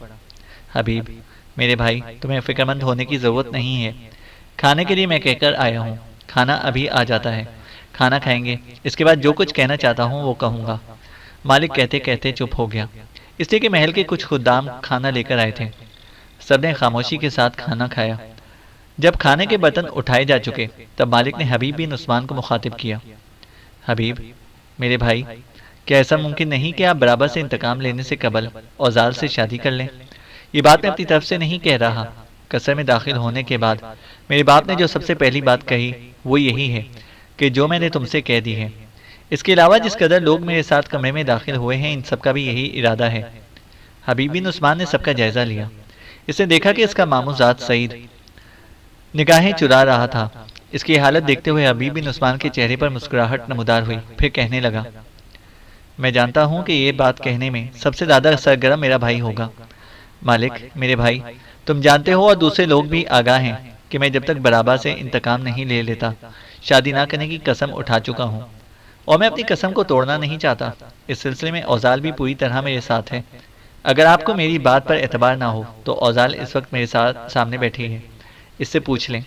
حبیب میرے بھائی، تمہیں فکر مند ہونے کی ضرورت نہیں ہے، کھانے کے لیے میں کہہ کر آیا ہوں، کھانا ابھی آ جاتا ہے، کھانا کھائیں گے، اس کے بعد جو کچھ کہنا چاہتا ہوں وہ کہوں گا۔ مالک کہتے کہتے چپ ہو گیا، اس لیے کہ محل کے کچھ خدام کھانا لے کر آئے تھے۔ سب نے خاموشی کے ساتھ کھانا کھایا۔ جب کھانے کے برتن اٹھائے جا چکے تب مالک نے حبیب بن عثمان کو مخاطب کیا، حبیب میرے بھائی، کیا ایسا ممکن نہیں کہ آپ برابر سے انتقام لینے سے قبل اوزال سے شادی کر لیں؟ یہ بات میں اپنی طرف سے نہیں کہہ رہا، قصر میں داخل ہونے کے بعد میرے باپ نے جو سب سے پہلی بات کہی وہ یہی ہے کہ جو میں نے تم سے کہہ دی ہے۔ اس کے علاوہ جس قدر لوگ میرے ساتھ کمرے میں داخل ہوئے ہیں ان سب کا بھی یہی ارادہ ہے۔ حبیب بن عثمان نے سب کا جائزہ لیا، اس نے دیکھا کہ اس کا ماموں ذات سعید نگاہیں چرا رہا تھا۔ اس کی حالت دیکھتے ہوئے حبیب بن عثمان کے چہرے پر مسکراہٹ نمودار ہوئی، پھر کہنے لگا، میں جانتا ہوں کہ یہ بات کہنے میں سب سے زیادہ سرگرم میرا بھائی ہوگا۔ مالک میرے بھائی، تم جانتے ہو اور دوسرے لوگ بھی آگاہ ہیں کہ میں جب تک برابر سے انتقام نہیں لے لیتا شادی نہ کرنے کی قسم اٹھا چکا ہوں، اور میں اپنی قسم کو توڑنا نہیں چاہتا۔ اس سلسلے میں اوزال بھی پوری طرح میرے ساتھ ہے۔ اگر آپ کو میری بات پر اعتبار نہ ہو تو اوزال اس وقت میرے ساتھ سامنے بیٹھی ہے، اس سے پوچھ لیں۔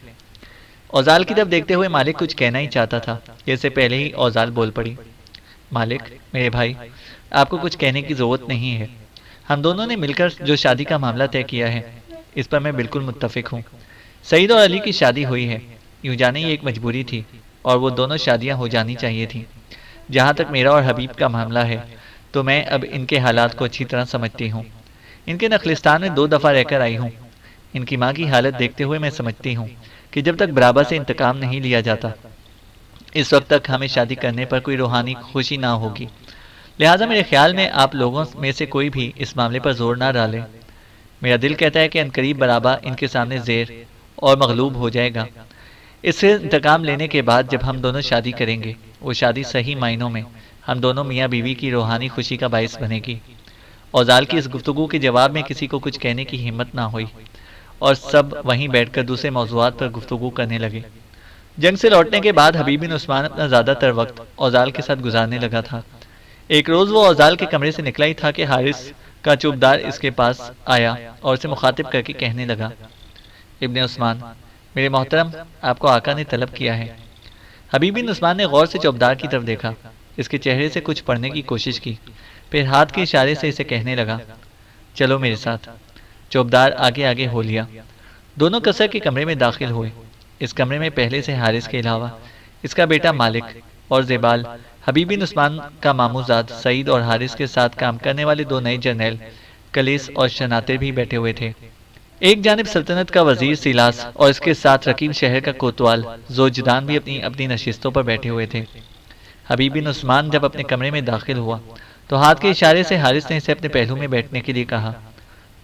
اوزال کی طرف دیکھتے ہوئے مالک کچھ کہنا ہی چاہتا تھا کہ اس سے پہلے ہی اوزال بول پڑی۔ مالک، میرے بھائی، آپ کو کچھ کہنے کی ضرورت نہیں ہے۔ ہم دونوں نے مل کر جو شادی کا معاملہ طے کیا ہے اس پر میں بالکل متفق ہوں۔ سعید اور علی کی شادی ہوئی ہے، یوں جانے یہ ایک مجبوری تھی اور وہ دونوں شادیاں ہو جانی چاہیے تھیں۔ جہاں تک میرا اور حبیب کا معاملہ ہے تو میں اب ان کے حالات کو اچھی طرح سمجھتی ہوں۔ ان کے نخلستان میں 2 دفعہ رہ کر آئی ہوں۔ ان کی ماں کی حالت دیکھتے ہوئے میں سمجھتی ہوں کہ جب تک برابر سے انتقام نہیں لیا جاتا اس وقت تک ہمیں شادی کرنے پر کوئی روحانی خوشی نہ ہوگی۔ لہٰذا میرے خیال میں آپ لوگوں میں سے کوئی بھی اس معاملے پر زور نہ ڈالے۔ میرا دل کہتا ہے کہ عنقریب برابر ان کے سامنے زیر اور مغلوب ہو جائے گا۔ اس سے انتقام لینے کے بعد جب ہم دونوں شادی کریں گے وہ شادی صحیح معنوں میں ہم دونوں میاں بیوی کی روحانی خوشی کا باعث بنے گی۔ اوزال کی اس گفتگو کے جواب میں کسی کو کچھ کہنے کی ہمت نہ ہوئی اور سب وہیں بیٹھ کر دوسرے موضوعات پر گفتگو کرنے لگے۔ جنگ سے لوٹنے کے بعد حبیب بن عثمان اپنا زیادہ تر وقت اوزال کے ساتھ گزارنے لگا تھا۔ ایک روز وہ اوزال کے کمرے سے نکلا ہی تھا کہ حارث کا چوبدار اس کے پاس آیا اور اسے مخاطب کر کے کہنے لگا، ابن عثمان، میرے محترم، آپ کو آقا نے طلب کیا ہے۔ حبیب بن عثمان نے غور سے چوبدار کی طرف دیکھا، اس کے چہرے سے کچھ پڑھنے کی کوشش کی، پھر ہاتھ کے اشارے سے اسے کہنے لگا، چلو میرے ساتھ۔ چوبدار آگے آگے ہو لیا۔ دونوں قصر کے کمرے میں داخل ہوئے۔ اس کمرے میں پہلے سے حارث کے علاوہ اس کا بیٹا مالک اور زیبال، حبیب بن عثمان کا ماموزاد سعید اور حارث کے ساتھ کام کرنے والے 2 نئے جرنیل کلیس اور شناتر بھی بیٹھے ہوئے تھے۔ ایک جانب سلطنت کا وزیر سیلاس اور اس کے ساتھ رقیب شہر کا کوتوال زوجدان بھی اپنی اپنی نشستوں پر بیٹھے ہوئے تھے۔ حبیب بن عثمان جب اپنے کمرے میں داخل ہوا تو ہاتھ کے اشارے سے حارث نے اسے اپنے پہلو میں بیٹھنے کے لیے کہا۔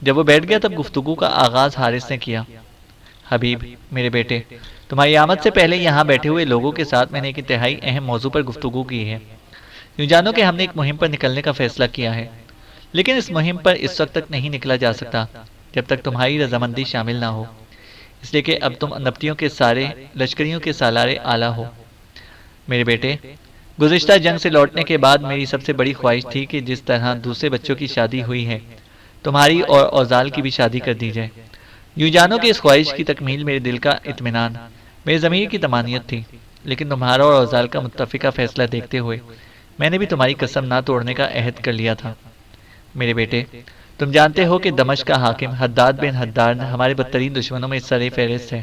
جب وہ بیٹھ گیا تب گفتگو کا آغاز حارث نے کیا۔ حبیب، میرے بیٹے، تمہاری آمد سے پہلے یہاں بیٹھے ہوئے لوگوں کے ساتھ میں نے ایک انتہائی اہم موضوع پر گفتگو کی ہے۔ یوں جانو کہ ہم نے ایک مہم پر نکلنے کا فیصلہ کیا ہے، لیکن اس مہم پر اس وقت تک نہیں نکلا جا سکتا جب تک تمہاری رضامندی شامل نہ ہو، اس لیے کہ اب تم نبطیوں کے سارے لشکریوں کے سالار اعلیٰ ہو۔ میرے بیٹے، گزشتہ جنگ سے لوٹنے کے بعد میری سب سے بڑی خواہش تھی کہ جس طرح دوسرے بچوں کی شادی ہوئی ہے تمہاری اور اوزال کی بھی شادی کر دی جائے۔ یوں جانو کہ اس خواہش کی تکمیل میرے دل کا اطمینان، میرے ضمیر کی طمانینت تھی، لیکن تمہارا اور اوزال کا متفقہ فیصلہ دیکھتے ہوئے میں نے بھی تمہاری قسم نہ توڑنے کا عہد کر لیا تھا۔ میرے بیٹے، تم جانتے ہو کہ دمشق کا حاکم حداد بن حداد ہمارے بدترین دشمنوں میں سر فہرست ہے۔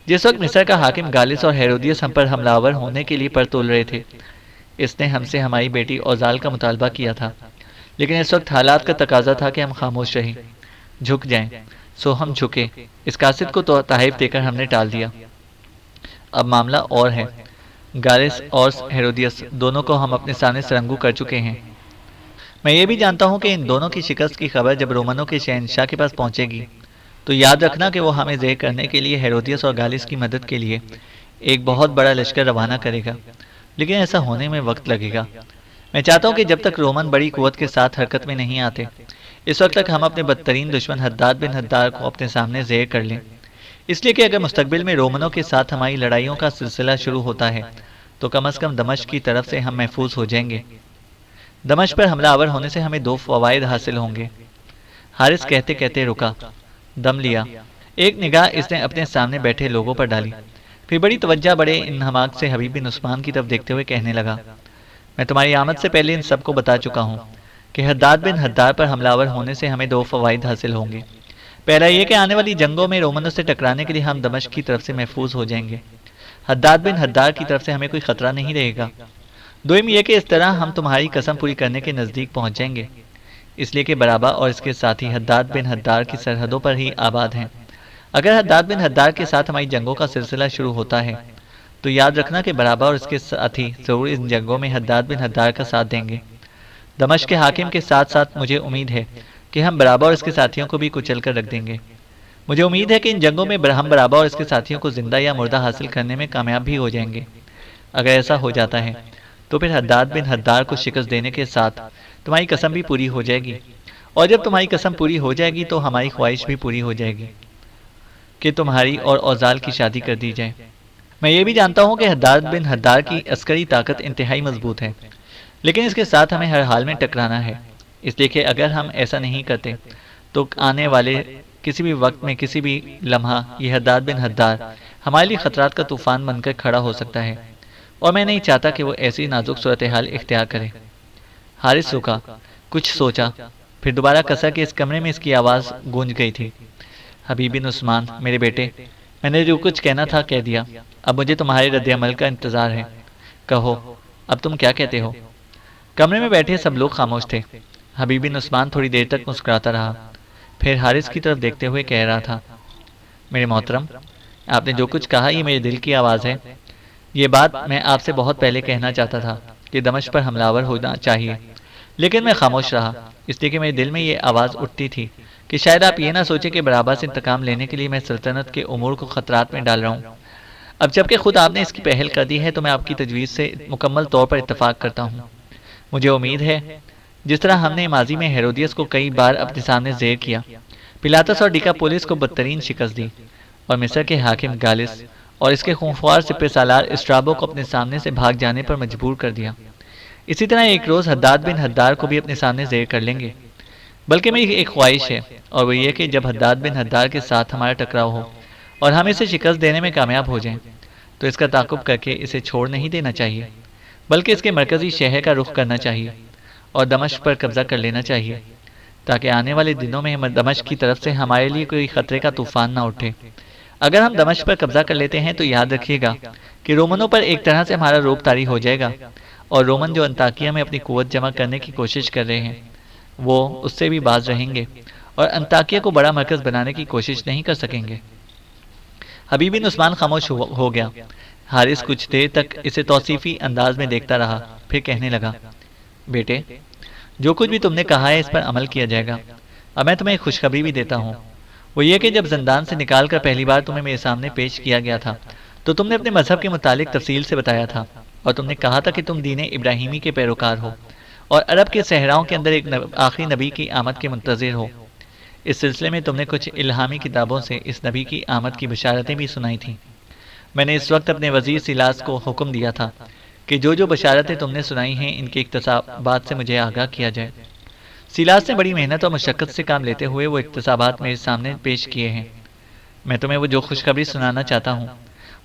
جس وقت مصر کا حاکم گالس اور ہیرودیس ہم پر حملہ آور ہونے کے لیے پر تول رہے تھے، اس نے ہم سے ہماری بیٹی اوزال کا مطالبہ کیا تھا، لیکن اس وقت حالات کا تقاضا تھا کہ ہم خاموش رہیں، جھک جائیں، سو ہم جھکے۔ اس قاصد کو تو تحائف دے کر ہم نے ٹال دیا۔ اب معاملہ اور ہے، گالس اور ہیرودیس دونوں کو ہم اپنے سامنے سرنگو کر چکے ہیں۔ میں یہ بھی جانتا ہوں کہ ان دونوں کی شکست کی خبر جب رومنوں کے شہنشاہ کے پاس پہنچے گی تو یاد رکھنا کہ وہ ہمیں زیر کرنے کے لیے ہیرودیس اور گالس کی مدد کے لیے ایک بہت بڑا لشکر روانہ کرے گا، لیکن ایسا ہونے میں وقت لگے گا۔ میں چاہتا ہوں کہ جب تک رومن بڑی قوت کے ساتھ حرکت میں نہیں آتے اس وقت تک ہم اپنے بدترین دشمن حداد بن حداد کو اپنے سامنے زیر کر لیں، اس لیے کہ اگر مستقبل میں رومنوں کے ساتھ ہماری لڑائیوں کا سلسلہ شروع ہوتا ہے تو کم از کم دمشق کی طرف سے ہم محفوظ ہو جائیں گے۔ دمشق پر حملہ آور ہونے سے ہمیں 2 فوائد حاصل ہوں گے۔ حارث کہتے کہتے رکا، دم لیا، ایک نگاہ اس نے اپنے سامنے بیٹھے لوگوں پر ڈالی، پھر بڑی توجہ بڑے انہماک سے حبیب بن عثمان کی طرف دیکھتے ہوئے کہنے لگا، میں تمہاری آمد سے پہلے ان سب کو بتا چکا ہوں کہ حداد بن حداد پر حملہ آور ہونے سے ہمیں 2 فوائد حاصل ہوں گے۔ پہلا یہ کہ آنے والی جنگوں میں رومنوں سے ٹکرانے کے لیے ہم دمشق کی طرف سے محفوظ ہو جائیں گے، حداد بن حداد کی طرف سے ہمیں کوئی خطرہ نہیں رہے گا۔ دوم یہ کہ اس طرح ہم تمہاری قسم پوری کرنے کے نزدیک پہنچ جائیں گے، اس لیے کہ برابا اور اس کے ساتھی حداد بن حداد کی سرحدوں پر ہی آباد ہیں۔ اگر حداد بن حداد کے ساتھ ہماری جنگوں کا سلسلہ شروع ہوتا ہے تو یاد رکھنا کہ برابا اور اس کے ساتھی ضرور ان جنگوں میں حداد بن حداد کا ساتھ دیں گے۔ دمشق کے حاکم کے ساتھ ساتھ مجھے امید ہے کہ ہم برابا اور اس کے ساتھیوں کو بھی کچل کر رکھ دیں گے۔ مجھے امید ہے کہ ان جنگوں میں ہم برابا اور اس کے ساتھیوں کو زندہ یا مردہ حاصل کرنے میں کامیاب بھی ہو جائیں گے۔ اگر ایسا ہو جاتا ہے تو پھر حداد بن حداد کو شکست دینے کے ساتھ تمہاری قسم بھی پوری ہو جائے گی، اور جب تمہاری قسم پوری ہو جائے گی تو ہماری خواہش بھی پوری ہو جائے گی کہ تمہاری اور اوزال کی شادی کر دی جائے۔ میں یہ بھی جانتا ہوں کہ حداد بن حداد کی عسکری طاقت انتہائی مضبوط ہے، لیکن اس کے ساتھ ہمیں ہر حال میں ٹکرانا ہے، اس لیے کہ اگر ہم ایسا نہیں کرتے تو آنے والے کسی بھی وقت میں کسی بھی لمحہ یہ حداد بن حداد ہمارے لیے خطرات کا طوفان بن کر کھڑا ہو سکتا ہے، اور میں نہیں چاہتا کہ وہ ایسی نازک صورتحال اختیار کرے۔ حارث رکا، کچھ سوچا، پھر دوبارہ کسا کہ اس کمرے میں اس کی آواز گونج گئی تھی۔ حبیب بن عثمان، میرے بیٹے، میں نے جو کچھ کہنا تھا کہہ دیا، اب مجھے تمہارے رد عمل کا انتظار ہے۔ کہو، اب تم کیا کہتے ہو؟ کمرے میں بیٹھے سب لوگ خاموش تھے۔ حبیب بن عثمان تھوڑی دیر تک مسکراتا رہا، پھر حارث کی طرف دیکھتے ہوئے کہہ رہا تھا، میرے محترم، آپ نے جو کچھ کہا یہ میرے دل کی آواز ہے۔ یہ بات میں آپ سے بہت پہلے کہنا چاہتا تھا کہ دمشق پر حملہ آور ہونا چاہیے، لیکن میں خاموش رہا، اس لیے کہ میرے دل میں یہ آواز اٹھتی تھی کہ شاید آپ یہ نہ سوچیں کہ برابر سے انتقام لینے کے لیے میں سلطنت کے امور کو خطرات میں ڈال رہا ہوں۔ اب جب کہ خود آپ نے اس کی پہل کر دی ہے تو میں آپ کی تجویز سے مکمل طور پر اتفاق کرتا ہوں۔ مجھے امید ہے جس طرح ہم نے ماضی میں ہیرودیس کو کئی بار اپنے سامنے زیر کیا، پلاطس اور ڈیکا پولیس کو بدترین شکست دی، اور مصر کے حاکم گالس اور اس کے خونخوار سپہ سالار اسٹرابو کو اپنے سامنے سے بھاگ جانے پر مجبور کر دیا، اسی طرح ایک روز حداد بن حداد کو بھی اپنے سامنے زیر کر لیں گے۔ بلکہ میری ایک خواہش ہے، اور وہ یہ کہ جب حداد بن حداد کے ساتھ ہمارا ٹکراؤ ہو اور ہم اسے شکست دینے میں کامیاب ہو جائیں تو اس کا تعاقب کر کے اسے چھوڑ نہیں دینا چاہیے، بلکہ اس کے مرکزی شہر کا رخ کرنا چاہیے اور دمشق پر قبضہ کر لینا چاہیے، تاکہ آنے والے دنوں میں دمشق کی طرف سے ہمارے لیے کوئی خطرے کا طوفان نہ اٹھے۔ اگر ہم دمشق پر قبضہ کر لیتے ہیں تو یاد رکھیے گا کہ رومنوں پر ایک طرح سے ہمارا روب طاری ہو جائے گا، اور رومن جو انطاکیہ میں اپنی قوت جمع کرنے کی کوشش کر رہے ہیں وہ اس سے بھی باز رہیں گے اور انطاکیہ کو بڑا مرکز بنانے کی کوشش نہیں کر سکیں گے۔ حبیب بن عثمان خاموش ہو گیا۔ حارث کچھ دیر تک اسے توصیفی انداز میں دیکھتا رہا، پھر کہنے لگا، بیٹے، جو کچھ بھی تم نے کہا ہے اس پر عمل کیا جائے گا۔ اب میں تمہیں ایک خوشخبری بھی دیتا ہوں، وہ یہ کہ جب زندان سے نکال کر پہلی بار تمہیں میرے سامنے پیش کیا گیا تھا تو تم نے اپنے مذہب کے متعلق تفصیل سے بتایا تھا، اور تم نے کہا تھا کہ تم دین ابراہیمی کے پیروکار ہو اور عرب کے صحراؤں کے اندر ایک آخری نبی کی آمد کے منتظر ہو۔ اس سلسلے میں تم نے کچھ الہامی کتابوں سے اس نبی کی آمد کی بشارتیں بھی سنائی تھیں۔ میں نے اس وقت اپنے وزیر سیلاس کو حکم دیا تھا کہ جو بشارتیں تم نے سنائی ہیں ان کے اقتصابات سے مجھے آگاہ کیا جائے۔ سیلاس نے بڑی محنت اور مشقت سے کام لیتے ہوئے وہ اقتصابات میرے سامنے پیش کیے ہیں۔ میں تمہیں وہ جو خوشخبری سنانا چاہتا ہوں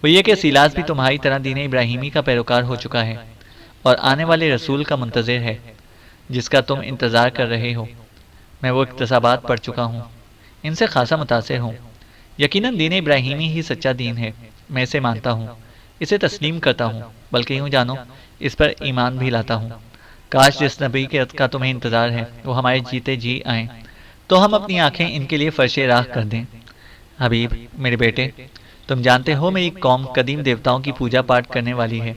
وہ یہ کہ سیلاس بھی تمہاری طرح دین ابراہیمی کا پیروکار ہو چکا ہے اور آنے والے رسول کا منتظر ہے جس کا تم انتظار کر رہے ہو۔ میں وہ اقتصابات پڑھ چکا ہوں، ان سے خاصا متاثر ہوں۔ یقیناً دین ابراہیمی ہی سچا دین ہے، میں اسے مانتا ہوں، اسے تسلیم کرتا ہوں، بلکہ یوں جانو اس پر ایمان بھی لاتا ہوں۔ کاش جس نبی کا تمہیں انتظار ہے وہ ہمارے جیتے جی آئیں تو ہم اپنی آنکھیں ان کے لیے فرش راہ کر دیں۔ حبیب، میرے بیٹے، تم جانتے ہو میری قوم قدیم دیوتاؤں کی پوجا پاٹ کرنے والی ہے،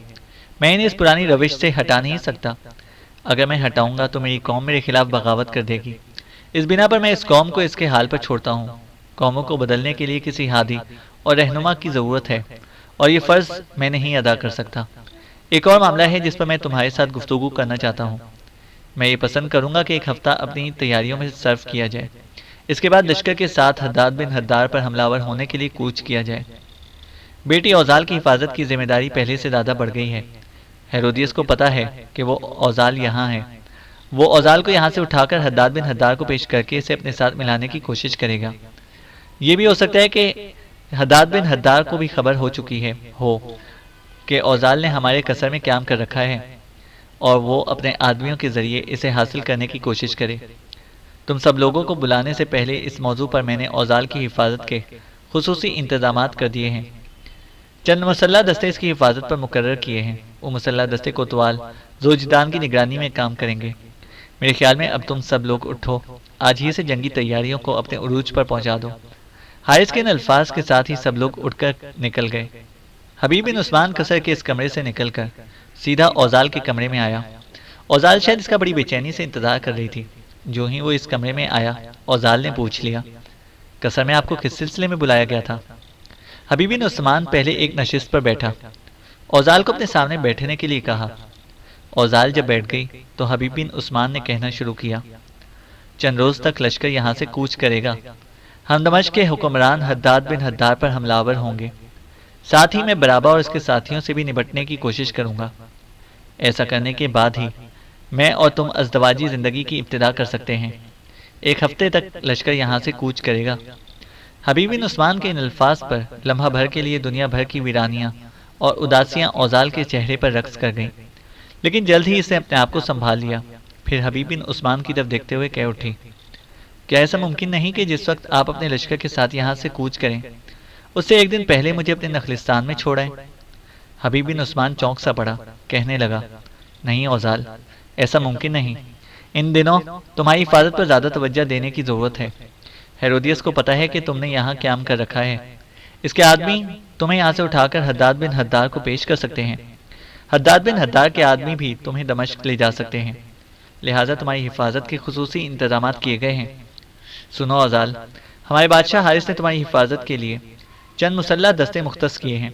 میں انہیں اس پرانی روش سے ہٹا نہیں سکتا۔ اگر میں ہٹاؤں گا تو میری قوم میرے خلاف بغاوت کر دے گی، اس بنا پر میں اس قوم کو اس کے حال پر چھوڑتا ہوں۔ قوموں کو بدلنے کے لیے کسی ہادی اور رہنما کی ضرورت ہے، اور یہ فرض میں نہیں ادا کر سکتا۔ ایک اور معاملہ ہے جس پر میں تمہارے ساتھ گفتگو کرنا چاہتا ہوں۔ میں یہ پسند کروں گا کہ ایک ہفتہ اپنی تیاریوں میں صرف کیا جائے، اس کے بعد لشکر کے ساتھ حداد بن حداد پر حملہ آور ہونے کے لیے کوچ کیا جائے۔ بیٹی اوزال کی حفاظت کی ذمہ داری پہلے سے زیادہ بڑھ گئی ہے۔ ہیرودیس کو پتا ہے کہ وہ اوزال یہاں ہے، وہ اوزال کو یہاں سے اٹھا کر حداد بن حداد کو پیش کر کے اسے اپنے ساتھ ملانے کی کوشش کرے گا۔ یہ بھی ہو سکتا ہے کہ حداد بن حداد کو بھی خبر ہو چکی ہو کہ اوزال نے ہمارے قصر میں قیام کر رکھا ہے، اور وہ اپنے آدمیوں کے ذریعے اسے حاصل کرنے کی کوشش کرے۔ تم سب لوگوں کو بلانے سے پہلے اس موضوع پر میں نے اوزال کی حفاظت کے خصوصی انتظامات کر دیے ہیں۔ چند مسلح دستے اس کی حفاظت پر مقرر کیے ہیں، وہ مسلح دستے کوتوال زوجدان کی نگرانی میں کام کریں گے۔ میرے خیال میں اب تم سب لوگ اٹھو، آج ہی سے جنگی تیاریوں کو اپنے عروج پر پہنچا دو۔ حارث کے ان الفاظ کے ساتھ ہی سب لوگ اٹھ کر نکل گئے۔ حبیب بن عثمان قصر کے اس کمرے سے نکل کر سیدھا اوزال کے کمرے میں آیا۔ اوزال شاید اس کا بڑی بے چینی سے انتظار کر رہی تھی۔ جو ہی وہ اس کمرے میں آیا، اوزال نے پوچھ لیا، قصر میں آپ کو کس سلسلے میں بلایا گیا تھا؟ حبیب بن عثمان پہلے ایک نشست پر بیٹھا، اوزال کو اپنے سامنے بیٹھنے کے لیے کہا۔ اوزال جب بیٹھ گئی تو حبیب بن عثمان نے کہنا شروع کیا، چند روز تک لشکر یہاں سے کوچ کرے گا۔ ہم دمشق کے حکمران حداد بن حداد پر حملہ آور ہوں گے، ساتھ ہی میں برابا اور اس کے ساتھیوں سے بھی نپٹنے کی کوشش کروں گا۔ ایسا کرنے کے بعد ہی میں اور تم ازدواجی زندگی کی ابتدا کر سکتے ہیں۔ ایک ہفتے تک لشکر یہاں سے کوچ کرے گا، حبیب بن عثمان کے ان الفاظ پر لمحہ بھر کے لیے دنیا بھر کی ویرانیاں اور اداسیاں اوزال کے چہرے پر رقص کر گئیں، لیکن جلد ہی اس نے اپنے آپ کو سنبھال لیا۔ پھر حبیب بن عثمان کی طرف دیکھتے ہوئے کہہ اٹھی، کیا ایسا ممکن نہیں کہ جس وقت آپ اپنے لشکر کے ساتھ یہاں سے کوچ کریں اس سے ایک دن پہلے مجھے اپنے نخلستان میں چھوڑائیں؟ حبیب بن عثمان چونک سا پڑا، کہنے لگا، نہیں اوزال، ایسا ممکن نہیں۔ ان دنوں تمہاری حفاظت پر زیادہ توجہ دینے کی ضرورت ہے۔ ہیرودیس کو پتا ہے کہ تم نے یہاں قیام کر رکھا ہے۔ اس کے آدمی تمہیں یہاں سے اٹھا کر حداد بن حدار کو پیش کر سکتے ہیں۔ حداد بن حدار کے آدمی بھی تمہیں دمشق لے جا سکتے ہیں، لہٰذا تمہاری حفاظت کے خصوصی انتظامات کیے گئے ہیں۔ سنو اوزال، ہمارے بادشاہ حارث نے تمہاری حفاظت کے لیے چند مسلح دستے مختص کیے ہیں۔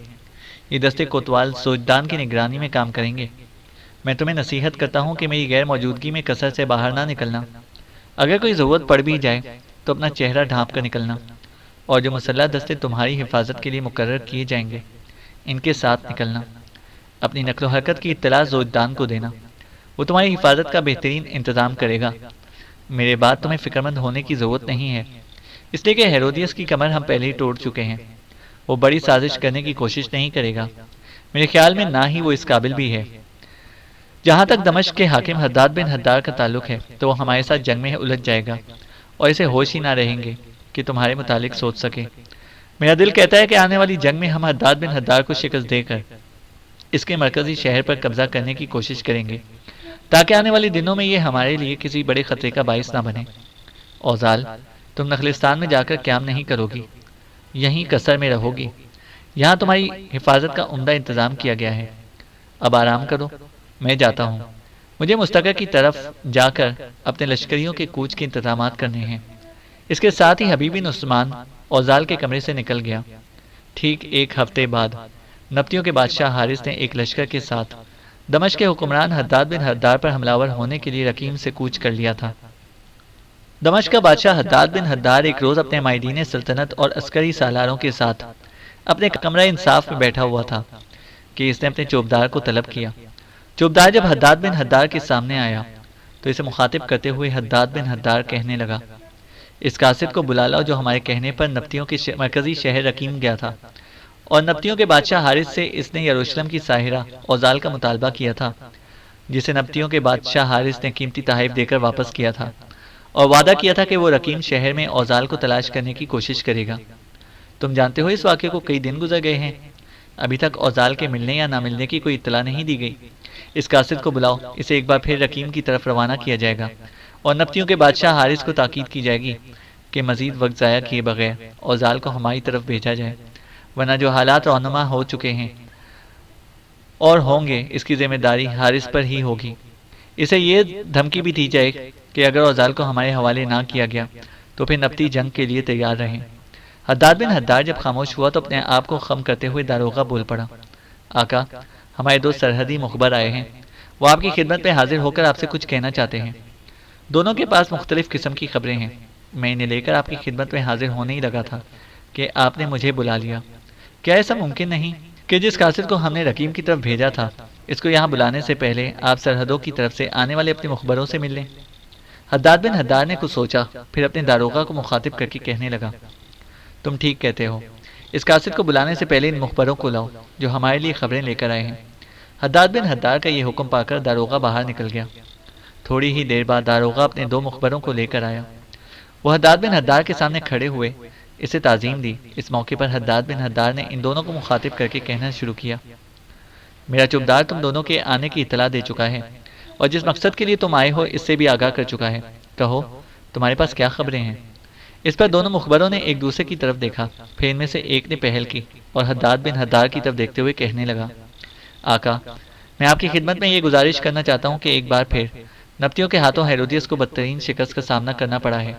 یہ دستے کوتوال سوجدان کی نگرانی میں کام کریں گے۔ میں تمہیں نصیحت کرتا ہوں کہ میری غیر موجودگی میں قصر سے باہر نہ نکلنا۔ اگر کوئی ضرورت پڑ بھی جائے تو اپنا چہرہ ڈھانپ کر نکلنا، اور جو مسلح دستے تمہاری حفاظت کے لیے مقرر کیے جائیں گے ان کے ساتھ نکلنا۔ اپنی نقل و حرکت کی اطلاع زوجدان کو دینا، وہ تمہاری حفاظت کا بہترین انتظام کرے گا۔ میرے بعد تمہیں فکر مند ہونے کی ضرورت نہیں ہے، اس لیے کہ ہیرودیس کی کمر ہم پہلے ہی توڑ چکے ہیں۔ وہ بڑی سازش کرنے کی کوشش نہیں کرے گا، میرے خیال میں نہ ہی وہ اس قابل بھی ہے۔ جہاں تک دمشق کے حاکم حداد بن حدار کا تعلق ہے تو وہ ہمارے ساتھ جنگ میں الجھ جائے گا اور اسے ہوش ہی نہ رہیں گے کہ تمہارے متعلق سوچ سکے۔ میرا دل کہتا ہے کہ آنے والی جنگ میں ہم حداد بن حدار کو شکست دے کر اس کے مرکزی شہر پر قبضہ کرنے کی کوشش کریں گے، تاکہ آنے والے دنوں میں یہ ہمارے لیے کسی بڑے خطرے کا باعث نہ بنے۔ اوزال، تم نخلستان میں جا کر قیام نہیں کرو گی، یہیں قصر میں رہو گی۔ یہاں تمہاری حفاظت کا عمدہ انتظام کیا گیا ہے۔ اب آرام کرو، میں جاتا ہوں۔ مجھے مستقر کی طرف جا کر اپنے لشکریوں کے کوچ کے انتظامات کرنے ہیں۔ اس کے ساتھ ہی حبیب بن عثمان اوزال کے کمرے سے نکل گیا۔ ٹھیک ایک ہفتے بعد نبطیوں کے بادشاہ حارث نے ایک لشکر کے ساتھ دمشق کے حکمران حداد بن حدار پر حملہ آور ہونے کے لیے رقیم سے کوچ کر لیا تھا۔ دمشق کا بادشاہ حداد بن حدار ایک روز اپنے مائدین سلطنت اور عسکری سالاروں کے ساتھ اپنے کمرہ انصاف میں بیٹھا ہوا تھا کہ اس نے اپنے چوبدار کو طلب کیا۔ چوبدار جب حداد بن حدار کے سامنے آیا تو اسے مخاطب کرتے ہوئے حداد بن حدار کہنے لگا، اس قاصد کو بلا لاؤ جو ہمارے کہنے پر نبطیوں کے مرکزی شہر رقیم گیا تھا، اور نبطیوں کے بادشاہ حارث سے اس نے یروشلم کی ساحرہ اوزال کا مطالبہ کیا تھا، جسے نبطیوں کے بادشاہ حارث نے قیمتی تحائف دے کر واپس کیا تھا، اور وعدہ کیا تھا کہ وہ رقیم شہر میں اوزال کو تلاش کرنے کی کوشش کرے گا۔ تم جانتے ہو اس واقعے کو کئی دن گزر گئے ہیں، ابھی تک اوزال کے ملنے یا نہ ملنے کی کوئی اطلاع نہیں دی گئی۔ اس قاصد کو بلاؤ، اسے ایک بار پھر رقیم کی طرف روانہ کیا جائے گا، اور نبطیوں کے بادشاہ حارث کو تاکید کی جائے گی کہ مزید وقت ضائع کیے بغیر اوزال کو ہماری طرف بھیجا جائے، ورنہ جو حالات رونما ہو چکے ہیں اور ہوں گے اس کی ذمہ داری حارث پر ہی ہوگی۔ اسے یہ دھمکی بھی دی جائے کہ اگر اوزال کو ہمارے حوالے نہ کیا گیا تو پھر نبطی جنگ کے لیے تیار رہیں۔ حداد بن حدار جب خاموش ہوا تو اپنے آپ کو خم کرتے ہوئے داروغہ بول پڑا، آقا، ہمارے دو سرحدی مخبر آئے ہیں، وہ آپ کی خدمت میں حاضر ہو کر آپ سے کچھ کہنا چاہتے ہیں۔ دونوں کے پاس مختلف قسم کی خبریں ہیں، میں انہیں لے کر آپ کی خدمت میں حاضر ہونے ہی لگا تھا کہ آپ نے مجھے بلا لیا۔ کیا ایسا ممکن نہیں کہ جس قاصد کو ہم نے رقیم کی طرف بھیجا تھا اس کو یہاں بلانے سے پہلے آپ سرحدوں کی طرف سے آنے والے اپنے مخبروں سے مل لیں؟ حداد بن حدار نے کچھ سوچا، پھر اپنے داروغہ کو مخاطب کر کے کہنے لگا، تم ٹھیک کہتے ہو، اس قاصد کو بلانے سے پہلے ان مخبروں کو لاؤ جو ہمارے لیے خبریں لے کر آئے ہیں۔ حداد بن حدار کا یہ حکم پا کر داروغہ باہر نکل گیا۔ تھوڑی ہی دیر بعد داروغہ اپنے دو مخبروں کو لے کر آیا۔ وہ حداد بن حدار کے سامنے کھڑے ہوئے اسے تعظیم دی۔ اس موقع پر حداد بن حدار نے ان دونوں کو مخاطب کر کے کہنا شروع کیا، میرا چوبدار تم دونوں کے آنے کی اطلاع دے چکا ہے اور جس مقصد کے لیے تم آئے ہو اس سے بھی آگاہ کر چکا ہے، کہو تمہارے پاس کیا خبریں ہیں؟ اس پر دونوں مخبروں نے ایک دوسرے کی طرف دیکھا، پھر ان میں سے ایک نے پہل کی اور حداد بن حدار کی طرف دیکھتے ہوئے کہنے لگا، آقا، میں آپ کی خدمت میں یہ گزارش کرنا چاہتا ہوں کہ ایک بار پھر نبطیوں کے ہاتھوں ہیرودیس کو بدترین شکست کا سامنا کرنا پڑا ہے۔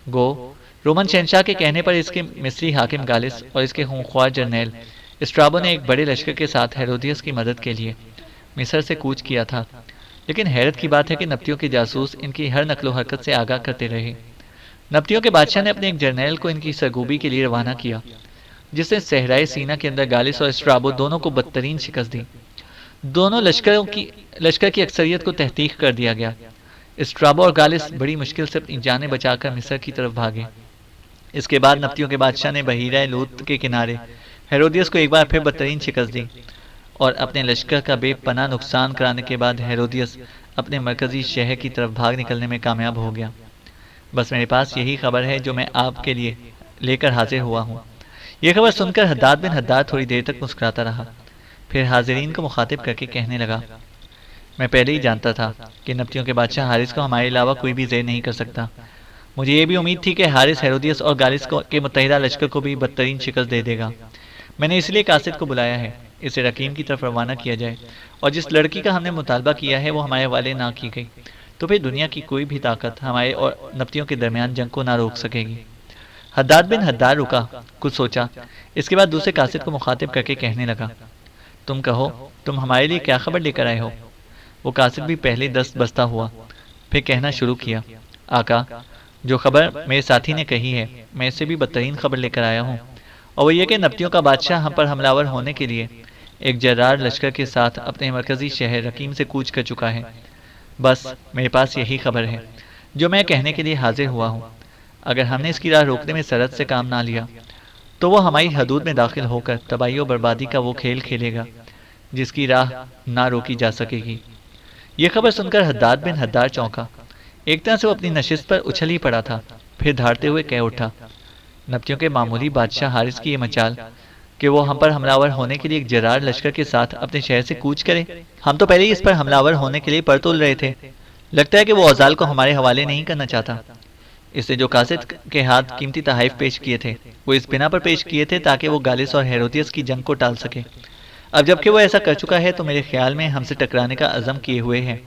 گو رومن شہنشاہ کے کہنے پر اس کے مصری حاکم گالس اور اس کے خونخوار جرنیل اسٹرابو نے ایک بڑے لشکر کے ساتھ ہیرودیس کی مدد کے لیے مصر سے کوچ کیا تھا، لیکن حیرت کی بات ہے کہ نبطیوں کے جاسوس ان کی ہر نقل و حرکت سے آگاہ کرتے رہے۔ نبطیوں کے بادشاہ نے اپنے ایک جرنیل کو ان کی سرگوبی کے لیے روانہ کیا، جس نے صحرائے سینا کے اندر گالس اور اسٹرابو دونوں کو بدترین شکست دی۔ دونوں لشکر کی اکثریت کو تحقیق کر دیا گیا۔ اسٹرابو اور گالس بڑی مشکل سے اپنی جانیں بچا کر مصر کی طرف بھاگے۔ اس کے بعد نبطیوں کے بادشاہ نے بحیرہ لوط کے کنارے ہیرودیس کو ایک بار پھر بدترین شکست دی، اور اپنے لشکر کا بے پناہ نقصان کرانے کے بعد ہیرودیس اپنے مرکزی شہر کی طرف بھاگ نکلنے میں کامیاب ہو گیا۔ بس میرے پاس یہی خبر ہے جو میں آپ کے لیے لے کر حاضر ہوا ہوں۔ یہ خبر سن کر حداد بن حداد تھوڑی دیر تک مسکراتا رہا، پھر حاضرین کو مخاطب کر کے کہنے لگا، میں پہلے ہی جانتا تھا کہ نبطیوں کے بادشاہ حارث کو ہمارے علاوہ کوئی بھی زیر نہیں کر سکتا۔ مجھے یہ بھی امید تھی کہ حارث ہیرودیس اور گالس کے متحدہ لشکر کو بھی بدترین شکست دے دے گا۔ میں نے اس لیے قاصد کو بلایا ہے، اسے رقیم کی طرف روانہ کیا جائے، اور جس لڑکی کا ہم نے مطالبہ کیا ہے وہ ہمارے حوالے نہ کی گئی، تو پھر دنیا کی کوئی بھی طاقت ہمارے اور نبطیوں کے درمیان جنگ کو نہ روک سکے گی۔ حداد بن حداد رکا، کچھ سوچا، اس کے بعد دوسرے قاصد کو مخاطب کر کے کہنے لگا، تم کہو، تم ہمارے لیے کیا خبر لے کر آئے ہو؟ وہ قاصد بھی پہلے دست بستہ ہوا، پھر کہنا شروع کیا، آقا، جو خبر میرے ساتھی نے کہی ہے، میں اس سے بھی بدترین خبر لے کر آیا ہوں، اور وہ یہ کہ نبطیوں کا بادشاہ ہم پر حملہ آور ہونے کے لیے ایک جرار لشکر کے ساتھ اپنے مرکزی شہر رقیم سے کوچ کر چکا ہے۔ بس میرے پاس یہی خبر ہے جو میں کہنے کے لیے حاضر ہوا ہوں۔ اگر ہم نے اس کی راہ روکنے میں سرحد سے کام نہ لیا تو وہ ہماری حدود میں داخل ہو کر تباہی و بربادی کا وہ کھیل کھیلے گا جس کی راہ نہ روکی جا سکے گی۔ یہ خبر سن کر حداد بن حداد چونکا، ایک طرح سے وہ اپنی نشست پر اچھل ہی پڑا تھا، پھر دھاڑتے ہوئے کہہ اٹھا، نبطیوں کے معمولی بادشاہ حارث کی یہ مچال کہ وہ ہم پر حملہ آور ہونے کے لیے ایک جرار لشکر کے ساتھ اپنے شہر سے کوچ کرے، ہم تو پہلے ہی اس پر حملہ آور ہونے کے لیے پر تول رہے تھے۔ لگتا ہے کہ وہ اوزال کو ہمارے حوالے نہیں کرنا چاہتا۔ اس نے جو قاصد کے ہاتھ قیمتی تحائف پیش کیے تھے وہ اس بنا پر پیش کیے تھے تاکہ وہ گالس اور ہیرودیس کی جنگ کو ٹال سکے۔ اب جبکہ وہ ایسا کر چکا ہے تو میرے خیال میں ہم سے ٹکرانے کا عزم کیے ہوئے ہے۔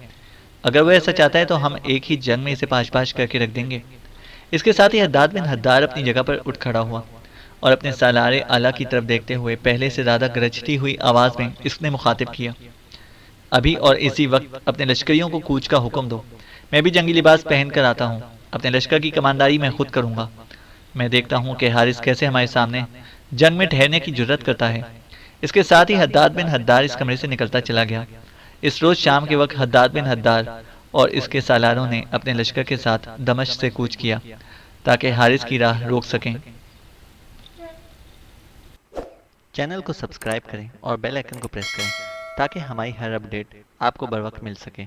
اگر وہ ایسا چاہتا ہے تو ہم ایک ہی جنگ میں اسے پاش پاش کر کے رکھ دیں گے۔ اس کے ساتھ ہی حداد بن حداد اپنی جگہ پر اٹھ کھڑا ہوا اور اپنے سالار اعلیٰ کی طرف دیکھتے ہوئے پہلے سے زیادہ گرجتی ہوئی آواز میں اس نے مخاطب کیا، ابھی اور اسی وقت اپنے لشکریوں کو کوچ کا حکم دو۔ میں بھی جنگی لباس پہن کر آتا ہوں، اپنے لشکر کی کمانداری میں خود کروں گا۔ میں دیکھتا ہوں کہ حارث کیسے ہمارے سامنے جنگ میں ٹھہرنے کی جرت کرتا ہے۔ اس کے ساتھ ہی حداد بن حداد اس کمرے سے نکلتا چلا گیا۔ اس روز شام کے وقت حداد بن حداد اور اس کے سالاروں نے اپنے لشکر کے ساتھ دمشق سے کوچ کیا تاکہ حارث کی راہ روک سکیں۔ چینل کو سبسکرائب کریں اور بیل آئیکن کو پریس کریں تاکہ ہماری ہر اپڈیٹ آپ کو بر وقت مل سکے۔